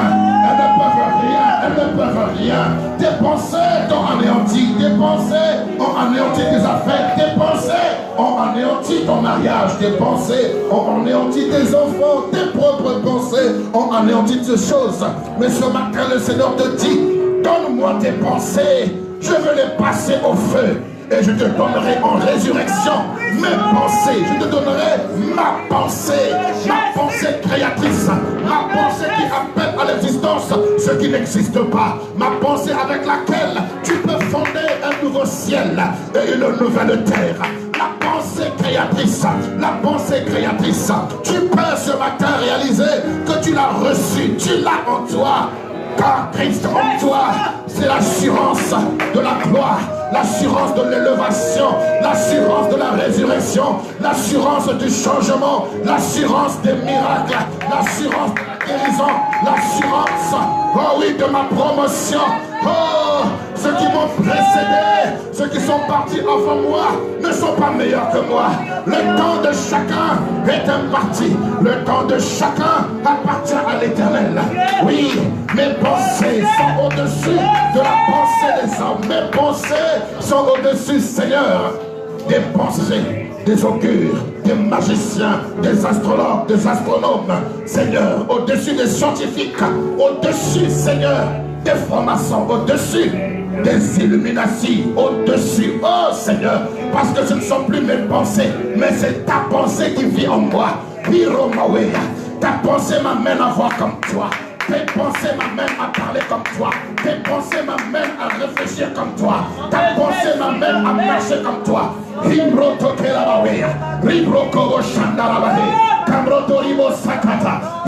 elles ne peuvent rien. Tes pensées t'ont anéanti, tes pensées ont anéanti tes affaires, tes pensées ont anéanti ton mariage, tes pensées ont anéanti tes enfants, tes propres pensées ont anéanti ces choses. Mais ce matin le Seigneur te dit, donne-moi tes pensées, je veux les passer au feu. Et je te donnerai en résurrection mes pensées. Je te donnerai ma pensée créatrice, ma pensée qui appelle à l'existence ce qui n'existe pas, ma pensée avec laquelle tu peux fonder un nouveau ciel et une nouvelle terre. La pensée créatrice, tu peux ce matin réaliser que tu l'as reçue, tu l'as en toi. Car Christ en toi, c'est l'assurance de la gloire, l'assurance de l'élévation, l'assurance de la résurrection, l'assurance du changement, l'assurance des miracles, l'assurance de la guérison, l'assurance, oh oui, de ma promotion. Oh, ceux qui m'ont précédé, ceux qui sont partis avant moi, ne sont pas meilleurs que moi. Le temps de chacun est imparti. Le temps de chacun appartient à l'Éternel. Oui, mes pensées sont au-dessus de la pensée des hommes. Mes pensées sont au-dessus, Seigneur, des pensées, des augures, des magiciens, des astrologues, des astronomes. Seigneur, au-dessus des scientifiques, au-dessus, Seigneur, des francs-maçons, au-dessus des illuminations, au-dessus, oh Seigneur, parce que ce ne sont plus mes pensées, mais c'est ta pensée qui vit en moi. Ta pensée m'amène à voir comme toi. Tes pensées m'amènent à parler comme toi. Tes pensées m'amènent à réfléchir comme toi. Ta pensée m'amène à marcher comme toi. Sakata.